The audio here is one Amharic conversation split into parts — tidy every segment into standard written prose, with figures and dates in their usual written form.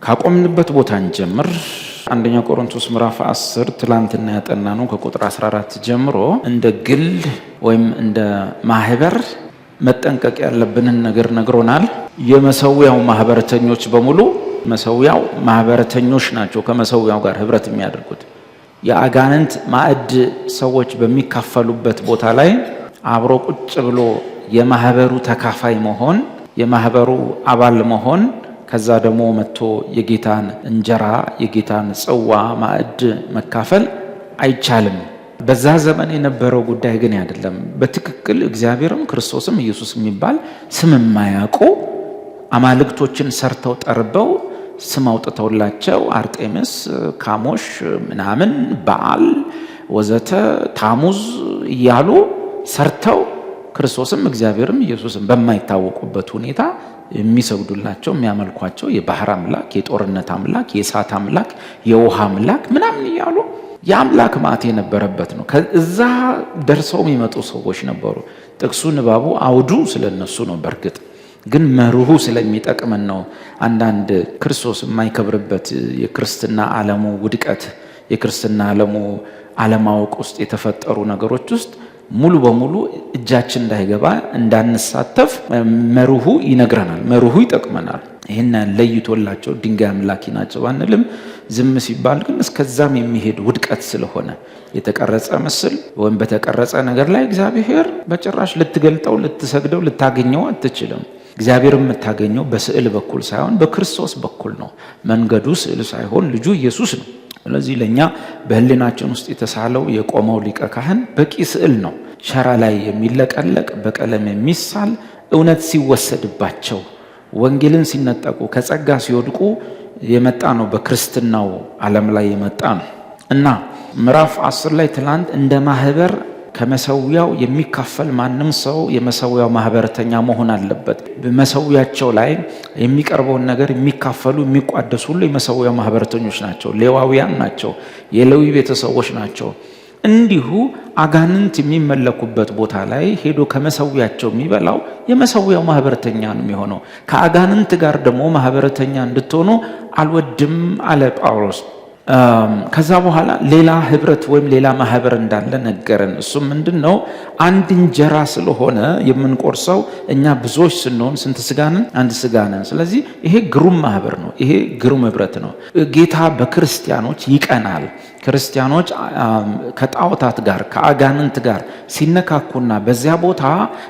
ካቆምንበት ቦታ እንጀምር። አንደኛ ቆሮንቶስ ምዕራፍ 10 ትላንትና ያጠናነው ከቁጥር 14 ጀምሮ እንደ ግል ወይም እንደ ማህበር መጠንቀቅ ያለብንን ነገር ነግሮናል። የመሰዊያው ማህበረተኞች በሙሉ መሰዊያው ማህበረተኞች ናቸው። ከመሰዊያው ጋር ህብረት የሚያደርጉት የአጋንንት ማዕድ ሰዎች በሚካፈሉበት ቦታ ላይ አብሮ ቁጭ ብሎ የማህበሩ ተካፋይ መሆን፣ የማህበሩ አባል መሆን፣ ከዛ ደግሞ መጥቶ የጌታን እንጀራ የጌታን ጽዋ ማዕድ መካፈል አይቻልም። በዛ ዘመን የነበረው ጉዳይ ግን አይደለም። በትክክል እግዚአብሔርም ክርስቶስም ኢየሱስ የሚባል ስም የማያውቁ አማልክቶችን ሰርተው ጠርበው ስም አውጥተውላቸው አርጤምስ፣ ካሞሽ፣ ምናምን በዓል ወዘተ ታሙዝ እያሉ ሰርተው ክርስቶስም እግዚአብሔርም ኢየሱስም በማይታወቁበት ሁኔታ የሚሰግዱላቸው የሚያመልኳቸው የባህር አምላክ፣ የጦርነት አምላክ፣ የእሳት አምላክ፣ የውሃ አምላክ ምናምን እያሉ የአምላክ ማዕት የነበረበት ነው። ከዛ ደርሰው የሚመጡ ሰዎች ነበሩ። ጥቅሱ ንባቡ አውዱ ስለነሱ ነው። በእርግጥ ግን መርሁ ስለሚጠቅመን ነው። አንዳንድ ክርስቶስ የማይከብርበት የክርስትና ዓለሙ ውድቀት፣ የክርስትና ዓለሙ አለማወቅ ውስጥ የተፈጠሩ ነገሮች ውስጥ ሙሉ በሙሉ እጃችን እንዳይገባ እንዳንሳተፍ መርሁ ይነግረናል፣ መርሁ ይጠቅመናል። ይህን ለይቶላቸው ድንጋይ አምላኪ ናቸው አንልም። ዝም ሲባል ግን እስከዛም የሚሄድ ውድቀት ስለሆነ የተቀረጸ ምስል ወይም በተቀረጸ ነገር ላይ እግዚአብሔር በጭራሽ ልትገልጠው፣ ልትሰግደው፣ ልታገኘው አትችልም። እግዚአብሔር የምታገኘው በስዕል በኩል ሳይሆን በክርስቶስ በኩል ነው። መንገዱ ስዕል ሳይሆን ልጁ ኢየሱስ ነው። ስለዚህ ለኛ በህሊናችን ውስጥ የተሳለው የቆመው ሊቀ ካህን በቂ ስዕል ነው። ሸራ ላይ የሚለቀለቅ በቀለም የሚሳል እውነት ሲወሰድባቸው፣ ወንጌልን ሲነጠቁ፣ ከጸጋ ሲወድቁ የመጣ ነው። በክርስትናው ዓለም ላይ የመጣ ነው እና ምዕራፍ 10 ላይ ትላንት እንደ ማህበር ከመሰዊያው የሚካፈል ማንም ሰው የመሰዊያው ማህበረተኛ መሆን አለበት። በመሰዊያቸው ላይ የሚቀርበውን ነገር የሚካፈሉ የሚቋደሱ ሁሉ የመሰዊያው ማህበረተኞች ናቸው፣ ሌዋውያን ናቸው፣ የሌዊ ቤተሰቦች ናቸው። እንዲሁ አጋንንት የሚመለኩበት ቦታ ላይ ሄዶ ከመሰዊያቸው የሚበላው የመሰዊያው ማህበረተኛ ነው የሚሆነው። ከአጋንንት ጋር ደግሞ ማህበረተኛ እንድትሆኑ አልወድም አለ ጳውሎስ። ከዛ በኋላ ሌላ ህብረት ወይም ሌላ ማህበር እንዳለ ነገረን። እሱም ምንድነው? አንድ እንጀራ ስለሆነ የምንቆርሰው እኛ ብዙዎች ስንሆን ስንት ስጋ ነን? አንድ ስጋ ነን። ስለዚህ ይሄ ግሩም ማህበር ነው። ይሄ ግሩም ህብረት ነው። ጌታ በክርስቲያኖች ይቀናል። ክርስቲያኖች ከጣዖታት ጋር ከአጋንንት ጋር ሲነካኩና በዚያ ቦታ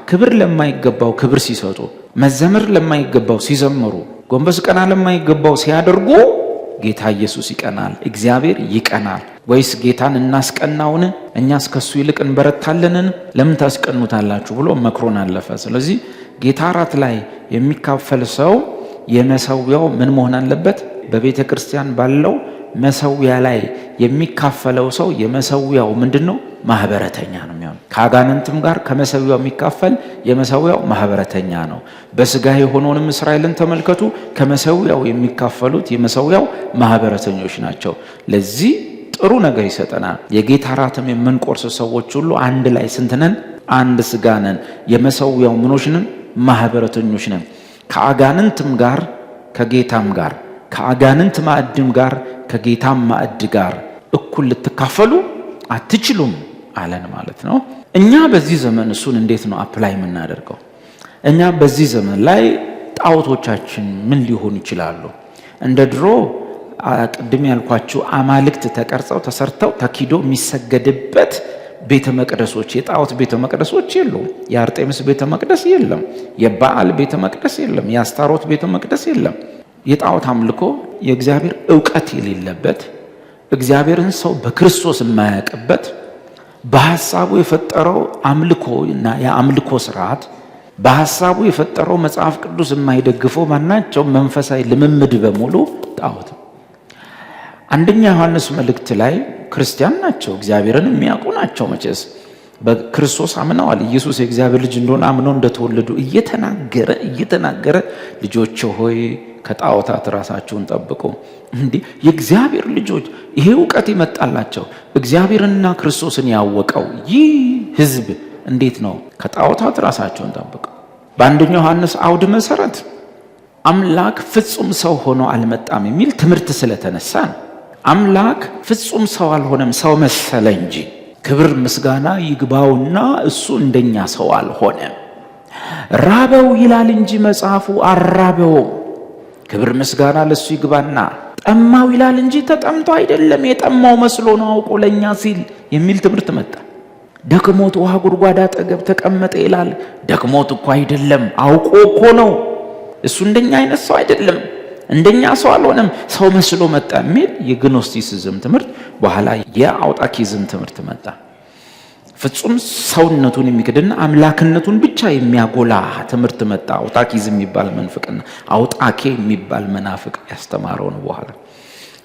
ክብር ለማይገባው ክብር ሲሰጡ፣ መዘመር ለማይገባው ሲዘምሩ፣ ጎንበስ ቀና ለማይገባው ሲያደርጉ ጌታ ኢየሱስ ይቀናል። እግዚአብሔር ይቀናል። ወይስ ጌታን እናስቀናውን? እኛስ ከሱ ይልቅ እንበረታለንን? ለምን ታስቀኑታላችሁ ብሎ መክሮን አለፈ። ስለዚህ ጌታ እራት ላይ የሚካፈል ሰው የመሰዊያው ምን መሆን አለበት? በቤተ ክርስቲያን ባለው መሰዊያ ላይ የሚካፈለው ሰው የመሰዊያው ምንድነው? ማህበረተኛ ነው የሚሆነው። ከአጋንንትም ጋር ከመሰዊያው የሚካፈል የመሰዊያው ማህበረተኛ ነው። በስጋ የሆነውንም እስራኤልን ተመልከቱ። ከመሰዊያው የሚካፈሉት የመሰዊያው ማህበረተኞች ናቸው። ለዚህ ጥሩ ነገር ይሰጠናል። የጌታ እራትም የምንቆርስ ሰዎች ሁሉ አንድ ላይ ስንት ነን? አንድ ስጋ ነን። የመሰዊያው ምኖች ነን? ማህበረተኞች ነን። ከአጋንንትም ጋር ከጌታም ጋር ከአጋንንት ማዕድም ጋር ከጌታም ማዕድ ጋር እኩል ልትካፈሉ አትችሉም አለን ማለት ነው። እኛ በዚህ ዘመን እሱን እንዴት ነው አፕላይ የምናደርገው? እኛ በዚህ ዘመን ላይ ጣዖቶቻችን ምን ሊሆኑ ይችላሉ? እንደ ድሮ ቅድም ያልኳችሁ አማልክት ተቀርጸው ተሰርተው ተኪዶ የሚሰገድበት ቤተ መቅደሶች፣ የጣዖት ቤተ መቅደሶች የሉም። የአርጤምስ ቤተ መቅደስ የለም። የበዓል ቤተ መቅደስ የለም። የአስታሮት ቤተ መቅደስ የለም። የጣዖት አምልኮ የእግዚአብሔር ዕውቀት የሌለበት፣ እግዚአብሔርን ሰው በክርስቶስ የማያውቅበት፣ በሐሳቡ የፈጠረው አምልኮ እና የአምልኮ ስርዓት በሐሳቡ የፈጠረው መጽሐፍ ቅዱስ የማይደግፈው ማናቸው መንፈሳዊ ልምምድ በሙሉ ጣዖት። አንደኛ ዮሐንስ መልእክት ላይ ክርስቲያን ናቸው፣ እግዚአብሔርን የሚያውቁ ናቸው። መቼስ በክርስቶስ አምነዋል። ኢየሱስ የእግዚአብሔር ልጅ እንደሆነ አምነው እንደተወለዱ እየተናገረ ልጆች ሆይ ከጣዖታት ራሳችሁን ጠብቁ። እንዲህ የእግዚአብሔር ልጆች ይሄ ዕውቀት ይመጣላቸው እግዚአብሔርና ክርስቶስን ያወቀው ይህ ህዝብ እንዴት ነው? ከጣዖታት ራሳቸውን ጠብቁ። በአንደኛ ዮሐንስ አውድ መሰረት አምላክ ፍጹም ሰው ሆኖ አልመጣም የሚል ትምህርት ስለተነሳ ነው። አምላክ ፍጹም ሰው አልሆነም፣ ሰው መሰለ እንጂ። ክብር ምስጋና ይግባውና እሱ እንደኛ ሰው አልሆነም። ራበው ይላል እንጂ መጽሐፉ አራበውም። ክብር ምስጋና ለሱ ይግባና ጠማው ይላል እንጂ ተጠምቶ አይደለም፣ የጠማው መስሎ ነው አውቆ ለኛ ሲል የሚል ትምህርት መጣ። ደክሞት ውሃ ጉድጓድ አጠገብ ተቀመጠ ይላል። ደክሞት እኮ አይደለም፣ አውቆ እኮ ነው። እሱ እንደኛ አይነት ሰው አይደለም፣ እንደኛ ሰው አልሆነም፣ ሰው መስሎ መጣ የሚል የግኖስቲሲዝም ትምህርት፣ በኋላ የአውጣኪዝም ትምህርት መጣ። ፍጹም ሰውነቱን የሚክድና አምላክነቱን ብቻ የሚያጎላ ትምህርት መጣ። አውጣኪዝም የሚባል መንፍቅና አውጣኬ የሚባል መናፍቅ ያስተማረው ነው። በኋላ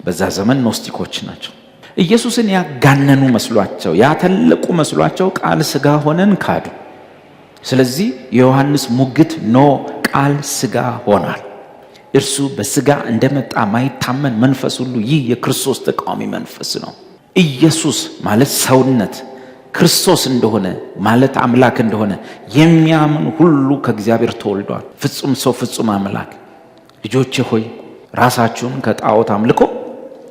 በዛ ዘመን ኖስቲኮች ናቸው። ኢየሱስን ያጋነኑ መስሏቸው፣ ያተለቁ መስሏቸው ቃል ስጋ ሆነን ካዱ። ስለዚህ የዮሐንስ ሙግት ኖ ቃል ስጋ ሆኗል። እርሱ በስጋ እንደመጣ ማይታመን መንፈስ ሁሉ ይህ የክርስቶስ ተቃዋሚ መንፈስ ነው። ኢየሱስ ማለት ሰውነት ክርስቶስ እንደሆነ ማለት አምላክ እንደሆነ የሚያምን ሁሉ ከእግዚአብሔር ተወልዷል። ፍጹም ሰው ፍጹም አምላክ። ልጆቼ ሆይ ራሳችሁን ከጣዖት አምልኮ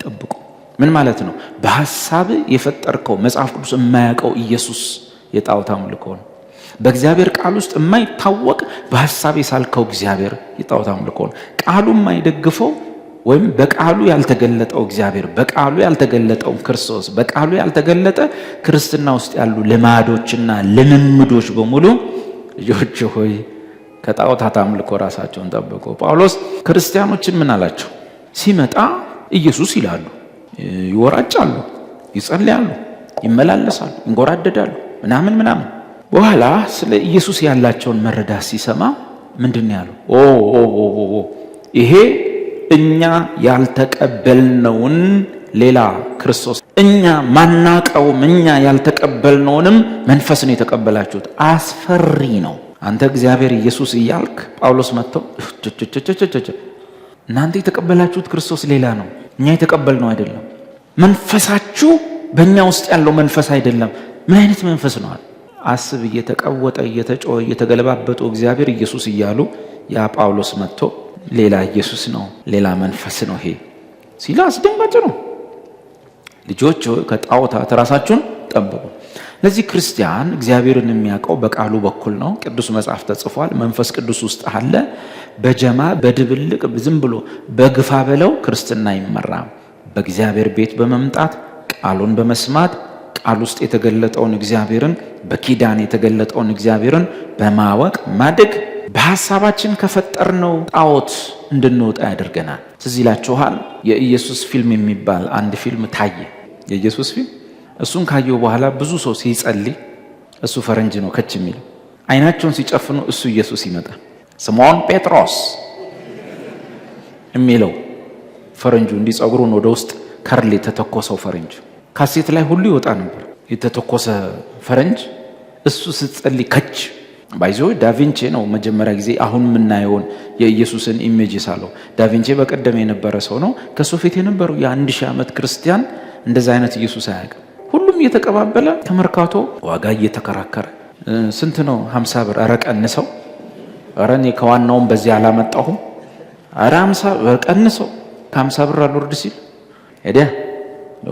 ጠብቁ። ምን ማለት ነው? በሐሳብ የፈጠርከው መጽሐፍ ቅዱስ የማያውቀው ኢየሱስ የጣዖት አምልኮ ነው። በእግዚአብሔር ቃል ውስጥ የማይታወቅ በሐሳብ የሳልከው እግዚአብሔር የጣዖት አምልኮ ነው። ቃሉ የማይደግፈው ወይም በቃሉ ያልተገለጠው እግዚአብሔር፣ በቃሉ ያልተገለጠው ክርስቶስ፣ በቃሉ ያልተገለጠ ክርስትና ውስጥ ያሉ ልማዶችና ልምምዶች በሙሉ ልጆች ሆይ ከጣዖታት አምልኮ ራሳቸውን ጠብቁ። ጳውሎስ ክርስቲያኖችን ምን አላቸው? ሲመጣ ኢየሱስ ይላሉ፣ ይወራጫሉ፣ ይጸልያሉ፣ ይመላለሳሉ፣ ይንጎራደዳሉ ምናምን። በኋላ ስለ ኢየሱስ ያላቸውን መረዳት ሲሰማ ምንድነው ያለው? ይሄ እኛ ያልተቀበልነውን ሌላ ክርስቶስ፣ እኛ ማናቀውም እኛ ያልተቀበልነውንም መንፈስ ነው የተቀበላችሁት። አስፈሪ ነው። አንተ እግዚአብሔር ኢየሱስ እያልክ ጳውሎስ መጥቶ እናንተ የተቀበላችሁት ክርስቶስ ሌላ ነው፣ እኛ የተቀበልነው አይደለም። መንፈሳችሁ በእኛ ውስጥ ያለው መንፈስ አይደለም። ምን አይነት መንፈስ ነው? አስብ። እየተቀወጠ እየተጮኸ እየተገለባበጡ እግዚአብሔር ኢየሱስ እያሉ ያ ጳውሎስ መጥቶ ሌላ ኢየሱስ ነው፣ ሌላ መንፈስ ነው ይሄ ሲል አስደንጋጭ ነው። ልጆች ከጣዖታት ራሳችሁን ጠብቁ። ለዚህ ክርስቲያን እግዚአብሔርን የሚያውቀው በቃሉ በኩል ነው። ቅዱስ መጽሐፍ ተጽፏል። መንፈስ ቅዱስ ውስጥ አለ። በጀማ በድብልቅ ዝም ብሎ በግፋ በለው ክርስትና አይመራም። በእግዚአብሔር ቤት በመምጣት ቃሉን በመስማት ቃል ውስጥ የተገለጠውን እግዚአብሔርን፣ በኪዳን የተገለጠውን እግዚአብሔርን በማወቅ ማደግ በሐሳባችን ከፈጠርነው ጣዖት እንድንወጣ ያደርገናል። ትዝ ይላችኋል የኢየሱስ ፊልም የሚባል አንድ ፊልም ታየ። የኢየሱስ ፊልም እሱን ካየው በኋላ ብዙ ሰው ሲጸልይ እሱ ፈረንጅ ነው ከች የሚለው፣ አይናቸውን ሲጨፍኑ እሱ ኢየሱስ ይመጣል። ስምዖን ጴጥሮስ የሚለው ፈረንጁ እንዲህ ጸጉሩን ወደ ውስጥ ከርል የተተኮሰው ፈረንጅ ካሴት ላይ ሁሉ ይወጣ ነበር። የተተኮሰ ፈረንጅ እሱ ስትጸልይ ከች ባይዞ ዳቪንቺ ነው መጀመሪያ ጊዜ አሁን የምናየውን የኢየሱስን ኢሜጅ ሳለው። ዳቪንቺ በቀደም የነበረ ሰው ነው። ከሱ ፊት የነበረው የ1000 ዓመት ክርስቲያን እንደዛ አይነት ኢየሱስ አያውቅም። ሁሉም እየተቀባበለ ከመርካቶ ዋጋ እየተከራከረ ስንት ነው? 50 ብር። ኧረ ቀንሰው፣ ኧረ እኔ ከዋናውም በዚህ አላመጣሁም፣ ኧረ 50 ብር ቀንሰው፣ ከ50 ብር አልወርድ ሲል ሄደ።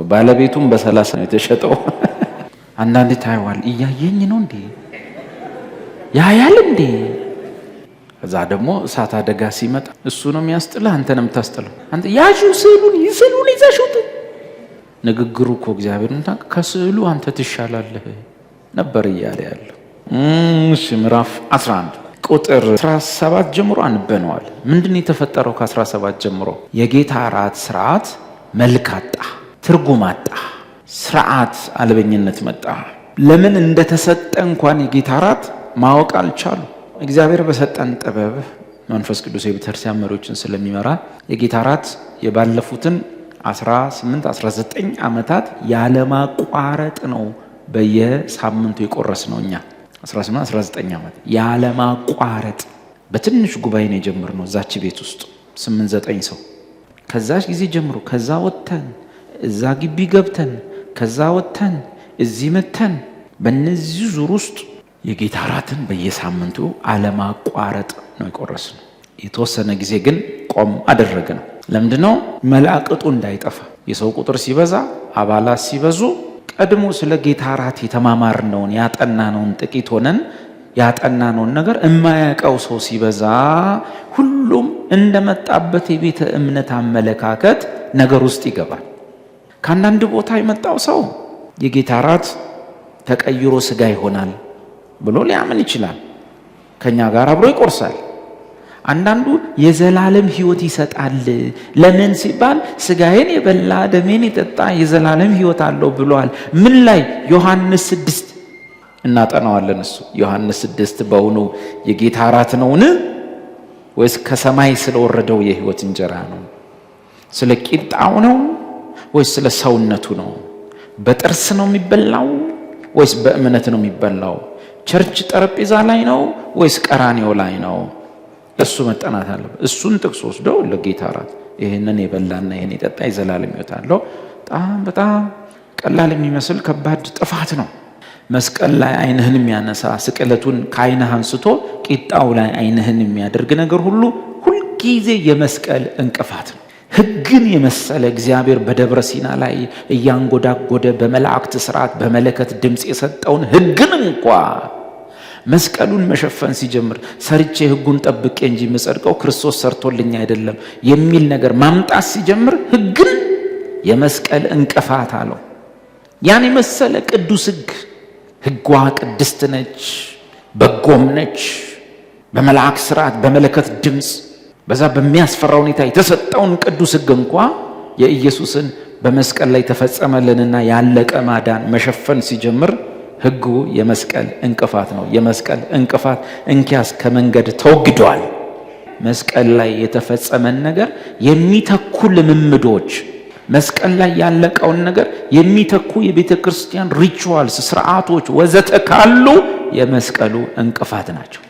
ባለቤቱም በ30 ነው የተሸጠው። አንዳንዴ ታይዋል፣ እያየኝ ነው እንዴ ያያል እንዴ? ከዛ ደግሞ እሳት አደጋ ሲመጣ እሱ ነው የሚያስጥልህ፣ አንተ ነው የምታስጥለው። አንተ ያዡ ስዕሉን ይዘሹት። ንግግሩ እኮ እግዚአብሔርን ታውቅ፣ ከስዕሉ አንተ ትሻላለህ ነበር እያለ ያለው። እሺ ምዕራፍ 11 ቁጥር 17 ጀምሮ አንበነዋል። ምንድነው የተፈጠረው? ከ17 ጀምሮ የጌታ እራት ስርዓት መልክ አጣ፣ ትርጉም አጣ፣ ስርዓት አልበኝነት መጣ። ለምን እንደተሰጠ እንኳን የጌታ እራት ማወቅ አልቻሉ። እግዚአብሔር በሰጠን ጥበብ መንፈስ ቅዱስ የቤተክርስቲያን መሪዎችን ስለሚመራ የጌታ እራት የባለፉትን 18 19 ዓመታት ያለማቋረጥ ነው በየሳምንቱ የቆረስ ነው። እኛ 18 19 ዓመት ያለማቋረጥ በትንሽ ጉባኤ ነው የጀመርነው እዛች ቤት ውስጥ 8 9 ሰው። ከዛች ጊዜ ጀምሮ ከዛ ወጥተን እዛ ግቢ ገብተን ከዛ ወጥተን እዚህ መተን በእነዚህ ዙር ውስጥ የጌታ እራትን በየሳምንቱ አለማቋረጥ ነው የቆረስነው። የተወሰነ ጊዜ ግን ቆም አደረገ ነው። ለምንድነው? መላእክቱ እንዳይጠፋ። የሰው ቁጥር ሲበዛ፣ አባላት ሲበዙ ቀድሞ ስለ ጌታ እራት የተማማርነውን ያጠናነውን ጥቂት ሆነን ያጠናነውን ነገር የማያውቀው ሰው ሲበዛ ሁሉም እንደመጣበት የቤተ እምነት አመለካከት ነገር ውስጥ ይገባል። ከአንዳንድ ቦታ የመጣው ሰው የጌታ እራት ተቀይሮ ስጋ ይሆናል ብሎ ሊያምን ይችላል። ከኛ ጋር አብሮ ይቆርሳል። አንዳንዱ የዘላለም ሕይወት ይሰጣል። ለምን ሲባል ስጋዬን የበላ ደሜን የጠጣ የዘላለም ሕይወት አለው ብሏል። ምን ላይ? ዮሐንስ 6 እናጠናዋለን። እሱ ዮሐንስ 6 በእውኑ የጌታ እራት ነውን ወይስ ከሰማይ ስለወረደው የሕይወት እንጀራ ነው? ስለ ቂጣው ነው ወይስ ስለ ሰውነቱ ነው? በጥርስ ነው የሚበላው ወይስ በእምነት ነው የሚበላው? ቸርች ጠረጴዛ ላይ ነው ወይስ ቀራንዮ ላይ ነው? እሱ መጠናት አለበት። እሱን ጥቅስ ወስደው ለጌታ እራት ይሄንን የበላና ይሄን የጠጣ የዘላለም ሕይወት አለው። በጣም ቀላል የሚመስል ከባድ ጥፋት ነው። መስቀል ላይ ዓይንህን የሚያነሳ ስቅለቱን ከዓይንህ አንስቶ ቂጣው ላይ ዓይንህን የሚያደርግ ነገር ሁሉ ሁልጊዜ የመስቀል እንቅፋት ነው። ሕግን የመሰለ እግዚአብሔር በደብረ ሲና ላይ እያንጎዳጎደ በመላእክት ሥርዓት በመለከት ድምፅ የሰጠውን ሕግን እንኳ መስቀሉን መሸፈን ሲጀምር ሰርቼ ሕጉን ጠብቄ እንጂ የምጸድቀው ክርስቶስ ሰርቶልኝ አይደለም የሚል ነገር ማምጣት ሲጀምር ሕግን የመስቀል እንቅፋት አለው። ያን የመሰለ ቅዱስ ሕጓ ቅድስት ነች፣ በጎም ነች። በመላእክት ሥርዓት በመለከት ድምፅ በዛ በሚያስፈራ ሁኔታ የተሰጠውን ቅዱስ ሕግ እንኳ የኢየሱስን በመስቀል ላይ ተፈጸመልንና ያለቀ ማዳን መሸፈን ሲጀምር ሕጉ የመስቀል እንቅፋት ነው። የመስቀል እንቅፋት እንኪያስ ከመንገድ ተወግዷል። መስቀል ላይ የተፈጸመን ነገር የሚተኩ ልምምዶች፣ መስቀል ላይ ያለቀውን ነገር የሚተኩ የቤተ ክርስቲያን ሪቹዋልስ፣ ስርዓቶች ወዘተ ካሉ የመስቀሉ እንቅፋት ናቸው።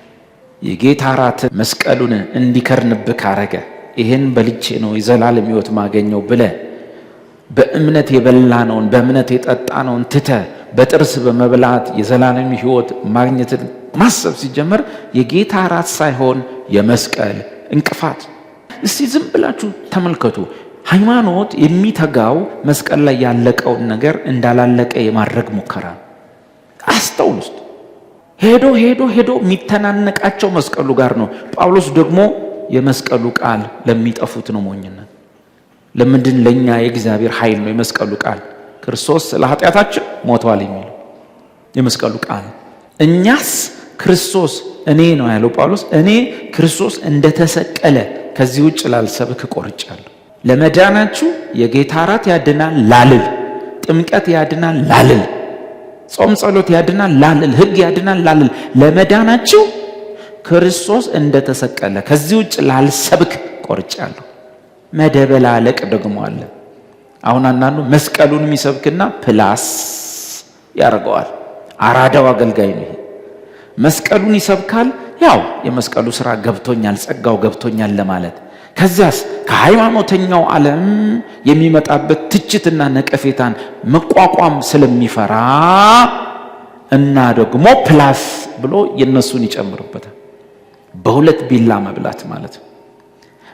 የጌታ እራት መስቀሉን እንዲከርንብህ ካረገ ይሄን በልቼ ነው የዘላለም ሕይወት ማገኘው ብለ በእምነት የበላነውን በእምነት የጠጣነውን ትተ በጥርስ በመብላት የዘላለም ሕይወት ማግኘትን ማሰብ ሲጀመር የጌታ እራት ሳይሆን የመስቀል እንቅፋት። እስቲ ዝም ብላችሁ ተመልከቱ። ሃይማኖት የሚተጋው መስቀል ላይ ያለቀውን ነገር እንዳላለቀ የማድረግ ሙከራ። አስተውሉ። ሄዶ ሄዶ ሄዶ የሚተናነቃቸው መስቀሉ ጋር ነው። ጳውሎስ ደግሞ የመስቀሉ ቃል ለሚጠፉት ነው ሞኝነት። ለምንድን? ለኛ የእግዚአብሔር ኃይል ነው የመስቀሉ ቃል። ክርስቶስ ስለ ኃጢአታችን ሞቷል የሚለው የመስቀሉ ቃል። እኛስ ክርስቶስ እኔ ነው ያለው ጳውሎስ፣ እኔ ክርስቶስ እንደተሰቀለ ከዚህ ውጭ ላልሰብክ ቆርጫለሁ። ለመዳናችሁ የጌታ እራት ያድናል ላልል፣ ጥምቀት ያድናል ላልል፣ ጾም ጸሎት ያድናል ላልል፣ ሕግ ያድናል ላልል፣ ለመዳናችሁ ክርስቶስ እንደተሰቀለ ከዚህ ውጭ ላልሰብክ ቆርጫለሁ። መደበላለቅ ደግሞ አለ። አሁን አንዳንዱ መስቀሉን የሚሰብክና ፕላስ ያደርገዋል። አራዳው አገልጋይ ነው። መስቀሉን ይሰብካል፣ ያው የመስቀሉ ስራ ገብቶኛል፣ ጸጋው ገብቶኛል ለማለት። ከዚያስ ከሃይማኖተኛው ዓለም የሚመጣበት ትችትና ነቀፌታን መቋቋም ስለሚፈራ እና ደግሞ ፕላስ ብሎ የነሱን ይጨምርበታል። በሁለት ቢላ መብላት ማለት ነው።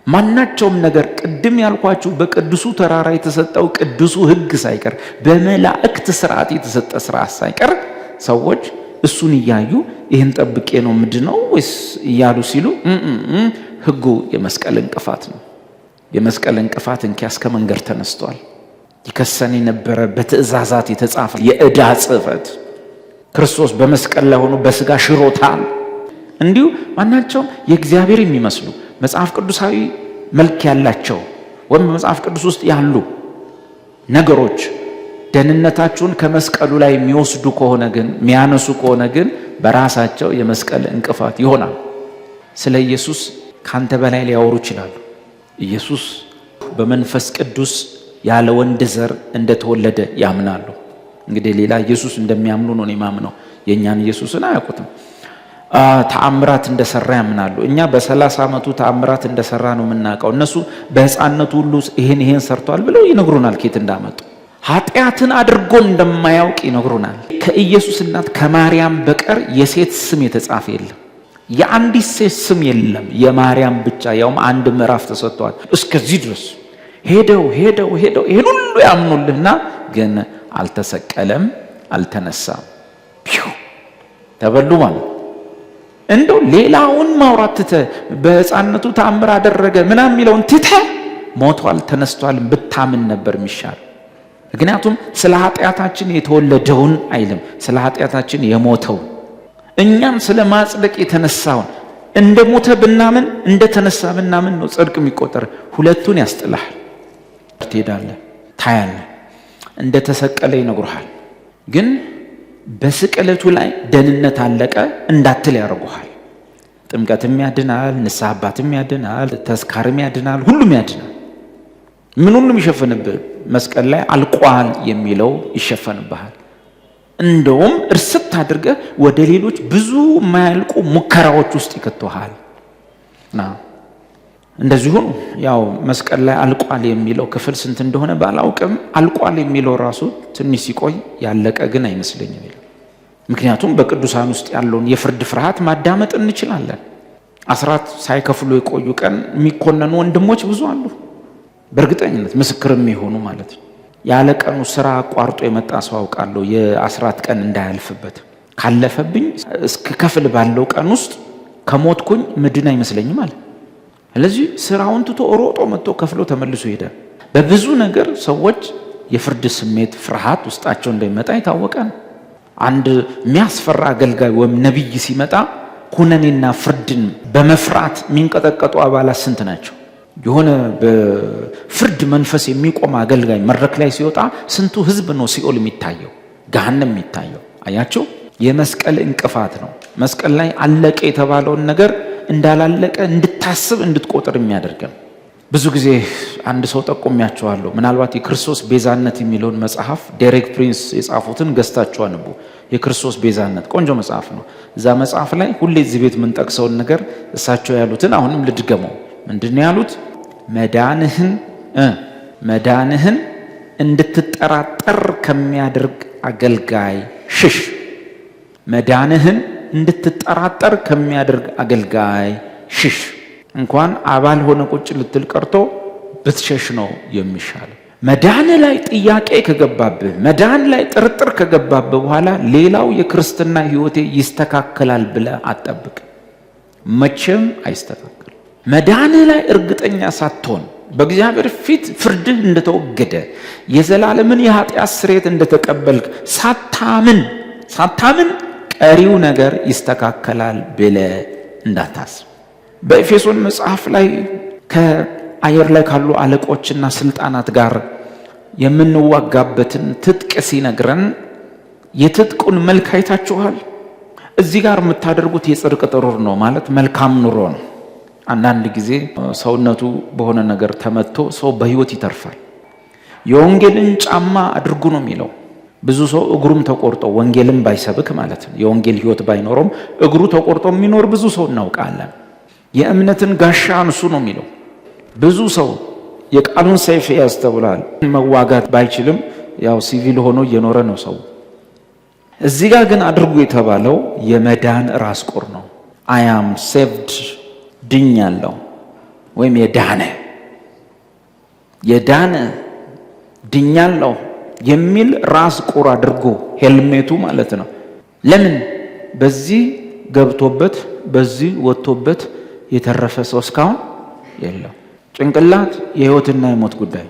ማናቸውም ነገር ቅድም ያልኳችሁ በቅዱሱ ተራራ የተሰጠው ቅዱሱ ሕግ ሳይቀር በመላእክት ሥርዓት የተሰጠ ሥርዓት ሳይቀር ሰዎች እሱን እያዩ ይህን ጠብቄ ነው ምንድነው ወይስ እያሉ ሲሉ ሕጉ የመስቀል እንቅፋት ነው። የመስቀል እንቅፋት እንኪያስ ከመንገድ ተነስቷል። ይከሰን የነበረ በትእዛዛት የተጻፈ የዕዳ ጽሕፈት ክርስቶስ በመስቀል ላይ ሆኖ በሥጋ ሽሮታል። እንዲሁ ማናቸውም የእግዚአብሔር የሚመስሉ መጽሐፍ ቅዱሳዊ መልክ ያላቸው ወይም በመጽሐፍ ቅዱስ ውስጥ ያሉ ነገሮች ደህንነታችሁን ከመስቀሉ ላይ የሚወስዱ ከሆነ ግን የሚያነሱ ከሆነ ግን በራሳቸው የመስቀል እንቅፋት ይሆናል። ስለ ኢየሱስ ካንተ በላይ ሊያወሩ ይችላሉ። ኢየሱስ በመንፈስ ቅዱስ ያለ ወንድ ዘር እንደተወለደ ያምናሉ። እንግዲህ ሌላ ኢየሱስ እንደሚያምኑ ነው የማምነው። የኛን ኢየሱስን አያውቁትም። ተአምራት እንደሰራ ያምናሉ። እኛ በ30 ዓመቱ ተአምራት እንደሰራ ነው የምናውቀው። እነሱ በሕፃንነቱ ሁሉ ይሄን ሰርቷል ብለው ይነግሩናል። ኬት እንዳመጡ ኃጢአትን አድርጎ እንደማያውቅ ይነግሩናል። ከኢየሱስ እናት ከማርያም በቀር የሴት ስም የተጻፈ የለም። የአንዲት ሴት ስም የለም፣ የማርያም ብቻ፣ ያውም አንድ ምዕራፍ ተሰጥቷል። እስከዚህ ድረስ ሄደው ይሄን ሁሉ ያምኑልህና ግን አልተሰቀለም፣ አልተነሳም። ተበሉ ማለት እንደው ሌላውን ማውራት ትተህ በሕፃንነቱ ተአምር አደረገ ምናምን የሚለውን ትተህ ሞቷል ተነስቷል ብታምን ነበር የሚሻል። ምክንያቱም ስለ ኃጢአታችን የተወለደውን አይልም፣ ስለ ኃጢአታችን የሞተው እኛም ስለ ማጽደቅ የተነሳውን እንደ ሞተ ብናምን እንደ ተነሳ ብናምን ነው ጽድቅ የሚቆጠር። ሁለቱን ያስጥልሃል። ትሄዳለህ፣ ታያለህ፣ እንደ ተሰቀለ ይነግሩሃል። ግን በስቅለቱ ላይ ደህንነት አለቀ እንዳትል ያደርጉሃል። ጥምቀትም ያድናል፣ ንስሐ አባትም ያድናል፣ ተስካርም ያድናል፣ ሁሉም ያድናል። ምን ሁሉም ይሸፈንብህ። መስቀል ላይ አልቋል የሚለው ይሸፈንብሃል። እንደውም እርስት አድርገህ ወደ ሌሎች ብዙ የማያልቁ ሙከራዎች ውስጥ ይከተሃል። እንደዚሁ ያው መስቀል ላይ አልቋል የሚለው ክፍል ስንት እንደሆነ ባላውቅም አልቋል የሚለው ራሱ ትንሽ ሲቆይ ያለቀ ግን አይመስለኝም። ምክንያቱም በቅዱሳን ውስጥ ያለውን የፍርድ ፍርሃት ማዳመጥ እንችላለን። አስራት ሳይከፍሉ የቆዩ ቀን የሚኮነኑ ወንድሞች ብዙ አሉ። በእርግጠኝነት ምስክር የሚሆኑ ማለት ነው። ያለ ቀኑ ስራ አቋርጦ የመጣ ሰው አውቃለሁ። የአስራት ቀን እንዳያልፍበት ካለፈብኝ እስከ ከፍል ባለው ቀን ውስጥ ከሞትኩኝ ምድን አይመስለኝም አለ። ስለዚህ ስራውን ትቶ ሮጦ መጥቶ ከፍሎ ተመልሶ ይሄዳል። በብዙ ነገር ሰዎች የፍርድ ስሜት ፍርሃት ውስጣቸው እንደሚመጣ የታወቀ ነው። አንድ የሚያስፈራ አገልጋይ ወይም ነቢይ ሲመጣ ኩነኔና ፍርድን በመፍራት የሚንቀጠቀጡ አባላት ስንት ናቸው? የሆነ በፍርድ መንፈስ የሚቆም አገልጋይ መድረክ ላይ ሲወጣ ስንቱ ህዝብ ነው ሲኦል የሚታየው፣ ገሃነም የሚታየው። አያቸው፣ የመስቀል እንቅፋት ነው። መስቀል ላይ አለቀ የተባለውን ነገር እንዳላለቀ እንድታስብ እንድትቆጥር የሚያደርገን። ብዙ ጊዜ አንድ ሰው ጠቆሚያቸዋለሁ። ምናልባት የክርስቶስ ቤዛነት የሚለውን መጽሐፍ ዴሬክ ፕሪንስ የጻፉትን ገዝታችሁ አንቡ። የክርስቶስ ቤዛነት ቆንጆ መጽሐፍ ነው። እዛ መጽሐፍ ላይ ሁሌ እዚህ ቤት የምንጠቅሰውን ነገር እሳቸው ያሉትን አሁንም ልድገመው። ምንድን ያሉት? መዳንህን እንድትጠራጠር ከሚያደርግ አገልጋይ ሽሽ። መዳንህን እንድትጠራጠር ከሚያደርግ አገልጋይ ሽሽ። እንኳን አባል ሆነ ቁጭ ልትል ቀርቶ ብትሸሽ ነው የሚሻል። መዳን ላይ ጥያቄ ከገባብህ፣ መዳን ላይ ጥርጥር ከገባብህ በኋላ ሌላው የክርስትና ህይወቴ ይስተካከላል ብለህ አትጠብቅ። መቼም አይስተካከል። መዳን ላይ እርግጠኛ ሳትሆን በእግዚአብሔር ፊት ፍርድህ እንደተወገደ የዘላለምን የኃጢአት ስርየት እንደተቀበልክ ሳታምን ቀሪው ነገር ይስተካከላል ብለህ እንዳታስብ። በኤፌሶን መጽሐፍ ላይ ከአየር ላይ ካሉ አለቆችና ስልጣናት ጋር የምንዋጋበትን ትጥቅ ሲነግረን የትጥቁን መልክ አይታችኋል። እዚህ ጋር የምታደርጉት የጽድቅ ጥሩር ነው ማለት መልካም ኑሮ ነው። አንዳንድ ጊዜ ሰውነቱ በሆነ ነገር ተመቶ ሰው በህይወት ይተርፋል። የወንጌልን ጫማ አድርጉ ነው የሚለው። ብዙ ሰው እግሩም ተቆርጦ ወንጌልን ባይሰብክ ማለት ነው፣ የወንጌል ህይወት ባይኖረውም እግሩ ተቆርጦ የሚኖር ብዙ ሰው እናውቃለን። የእምነትን ጋሻ አንሱ ነው የሚለው። ብዙ ሰው የቃሉን ሰይፍ ያዝ ተብሏል። መዋጋት ባይችልም ያው ሲቪል ሆኖ እየኖረ ነው ሰው። እዚህ ጋር ግን አድርጉ የተባለው የመዳን ራስ ቁር ነው። አያም ሴቭድ ድኛለሁ፣ ወይም የዳነ ድኛለሁ የሚል ራስ ቁር አድርጎ ሄልሜቱ ማለት ነው። ለምን በዚህ ገብቶበት በዚህ ወጥቶበት የተረፈ ሰው እስካሁን የለም። ጭንቅላት የህይወትና የሞት ጉዳይ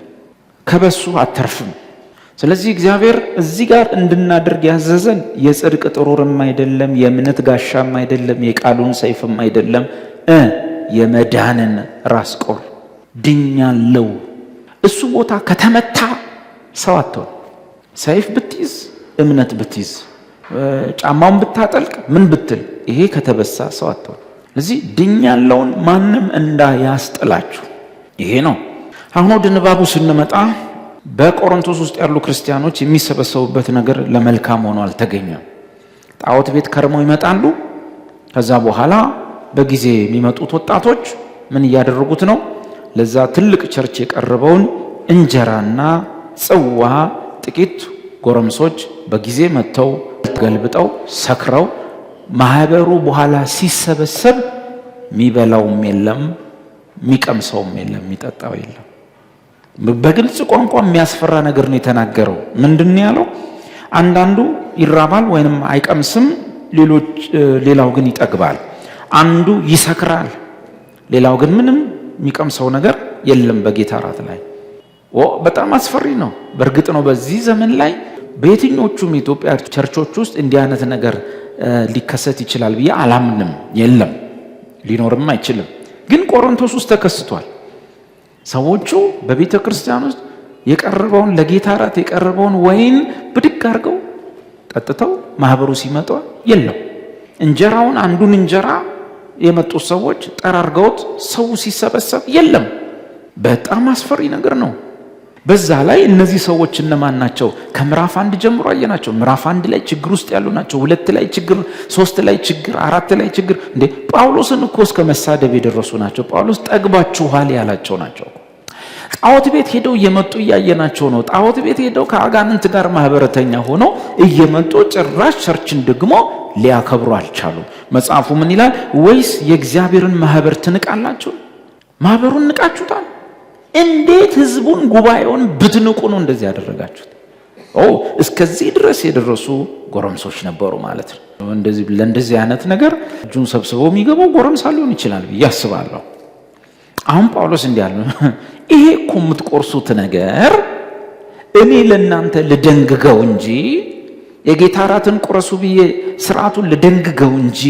ከበሱ አተርፍም። ስለዚህ እግዚአብሔር እዚህ ጋር እንድናደርግ ያዘዘን የጽድቅ ጥሩርም አይደለም፣ የእምነት ጋሻም አይደለም፣ የቃሉን ሰይፍም አይደለም፣ የመዳንን ራስ ቁር ድኛለው። እሱ ቦታ ከተመታ ሰው አትሆን። ሰይፍ ብትይዝ፣ እምነት ብትይዝ፣ ጫማውን ብታጠልቅ፣ ምን ብትል፣ ይሄ ከተበሳ ሰው አትሆን። ስለዚህ ድኛለውን ማንም እንዳያስጥላችሁ። ይሄ ነው። አሁን ወደ ንባቡ ስንመጣ በቆሮንቶስ ውስጥ ያሉ ክርስቲያኖች የሚሰበሰቡበት ነገር ለመልካም ሆኖ አልተገኘም። ጣዖት ቤት ከርመው ይመጣሉ። ከዛ በኋላ በጊዜ የሚመጡት ወጣቶች ምን እያደረጉት ነው? ለዛ ትልቅ ቸርች የቀረበውን እንጀራና ጽዋ ጥቂት ጎረምሶች በጊዜ መጥተው ገልብጠው ሰክረው ማህበሩ በኋላ ሲሰበሰብ የሚበላውም የለም፣ የሚቀምሰውም የለም፣ የሚጠጣው የለም። በግልጽ ቋንቋ የሚያስፈራ ነገር ነው የተናገረው። ምንድነው ያለው? አንዳንዱ ይራባል ወይንም አይቀምስም፣ ሌላው ግን ይጠግባል። አንዱ ይሰክራል፣ ሌላው ግን ምንም የሚቀምሰው ነገር የለም በጌታ እራት ላይ። በጣም አስፈሪ ነው። በእርግጥ ነው በዚህ ዘመን ላይ በየትኞቹም የኢትዮጵያ ቸርቾች ውስጥ እንዲህ አይነት ነገር ሊከሰት ይችላል ብዬ አላምንም። የለም፣ ሊኖርም አይችልም። ግን ቆሮንቶስ ውስጥ ተከስቷል። ሰዎቹ በቤተ ክርስቲያን ውስጥ የቀረበውን ለጌታ እራት የቀረበውን ወይን ብድግ አድርገው ጠጥተው ማህበሩ ሲመጣ የለም። እንጀራውን አንዱን እንጀራ የመጡት ሰዎች ጠራርገውት ሰው ሲሰበሰብ የለም። በጣም አስፈሪ ነገር ነው። በዛ ላይ እነዚህ ሰዎች እነማን ናቸው? ከምዕራፍ 1 ጀምሮ አየናቸው። ምዕራፍ 1 ላይ ችግር ውስጥ ያሉ ናቸው። 2 ላይ ችግር፣ 3 ላይ ችግር፣ 4 ላይ ችግር። እንዴ ጳውሎስን እኮ እስከ መሳደብ የደረሱ ናቸው። ጳውሎስ ጠግባችኋል ያላቸው ናቸው። ጣዖት ቤት ሄደው እየመጡ እያየናቸው ነው። ጣዖት ቤት ሄደው ከአጋንንት ጋር ማህበረተኛ ሆነው እየመጡ ጭራሽ ቸርችን ደግሞ ሊያከብሩ አልቻሉም። መጽሐፉ ምን ይላል? ወይስ የእግዚአብሔርን ማህበር ትንቃላችሁ? ማህበሩን ንቃችሁታል። እንዴት ህዝቡን ጉባኤውን ብትንቁ ነው እንደዚህ ያደረጋችሁት? እስከዚህ ድረስ የደረሱ ጎረምሶች ነበሩ ማለት ነው። ለእንደዚህ አይነት ነገር እጁን ሰብስበው የሚገባው ጎረምሳ ሊሆን ይችላል ብዬ አስባለሁ። አሁን ጳውሎስ እንዲህ አለ፣ ይሄ እኮ የምትቆርሱት ነገር እኔ ለእናንተ ልደንግገው እንጂ የጌታ እራትን ቁረሱ ብዬ ስርዓቱን ልደንግገው እንጂ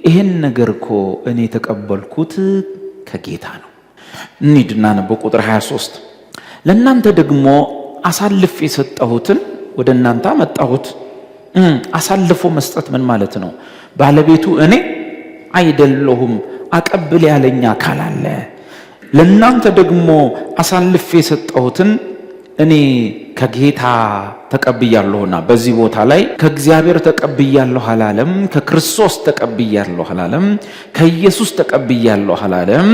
ይሄን ነገር እኮ እኔ የተቀበልኩት ከጌታ ነው። እንሂድና ነው ቁጥር 23 ለእናንተ ደግሞ አሳልፍ የሰጠሁትን ወደ እናንተ አመጣሁት። አሳልፎ መስጠት ምን ማለት ነው? ባለቤቱ እኔ አይደለሁም፣ አቀብል ያለኝ አካል አለ። ለእናንተ ደግሞ አሳልፍ የሰጠሁትን እኔ ከጌታ ተቀብያለሁና። በዚህ ቦታ ላይ ከእግዚአብሔር ተቀብያለሁ አላለም፣ ከክርስቶስ ተቀብያለሁ አላለም፣ ከኢየሱስ ተቀብያለሁ አላለም።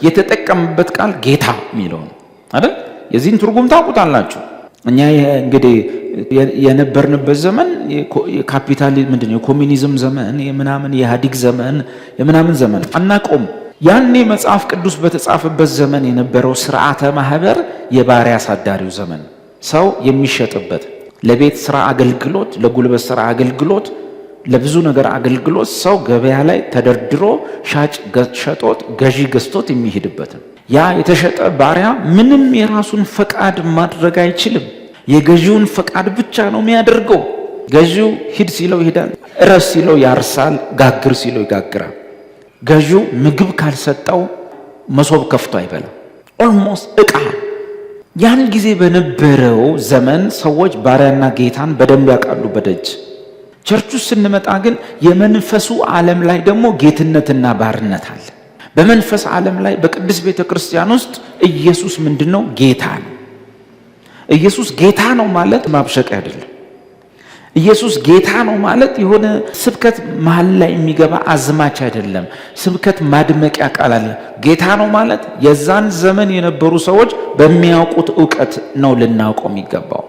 የተጠቀምበት ቃል ጌታ የሚለው ነው አይደል? የዚህን ትርጉም ታውቁታላችሁ። እኛ እንግዲህ የነበርንበት ዘመን የካፒታሊዝም ምንድነው የኮሙኒዝም ዘመን የምናምን የኢህአዴግ ዘመን የምናምን ዘመን አናቆም። ያኔ መጽሐፍ ቅዱስ በተጻፈበት ዘመን የነበረው ስርዓተ ማህበር የባሪያ አሳዳሪው ዘመን፣ ሰው የሚሸጥበት ለቤት ስራ አገልግሎት፣ ለጉልበት ስራ አገልግሎት፣ ለብዙ ነገር አገልግሎት ሰው ገበያ ላይ ተደርድሮ ሻጭ ሸጦት ገዢ ገዝቶት የሚሄድበት። ያ የተሸጠ ባሪያ ምንም የራሱን ፈቃድ ማድረግ አይችልም። የገዢውን ፈቃድ ብቻ ነው የሚያደርገው። ገዢው ሂድ ሲለው ይሄዳል፣ እረስ ሲለው ያርሳል፣ ጋግር ሲለው ይጋግራል። ገዢው ምግብ ካልሰጠው መሶብ ከፍቶ አይበላም። ኦልሞስት እቃ። ያን ጊዜ በነበረው ዘመን ሰዎች ባሪያና ጌታን በደንብ ያውቃሉ በደጅ። ቸርቹ ስንመጣ ግን የመንፈሱ ዓለም ላይ ደግሞ ጌትነትና ባርነት አለ። በመንፈስ ዓለም ላይ በቅድስት ቤተክርስቲያን ውስጥ ኢየሱስ ምንድነው? ጌታ ነው። ኢየሱስ ጌታ ነው ማለት ማብሸቅ አይደለም። ኢየሱስ ጌታ ነው ማለት የሆነ ስብከት መሃል ላይ የሚገባ አዝማች አይደለም። ስብከት ማድመቂያ ቃል አለ። ጌታ ነው ማለት የዛን ዘመን የነበሩ ሰዎች በሚያውቁት ዕውቀት ነው ልናውቀው የሚገባው።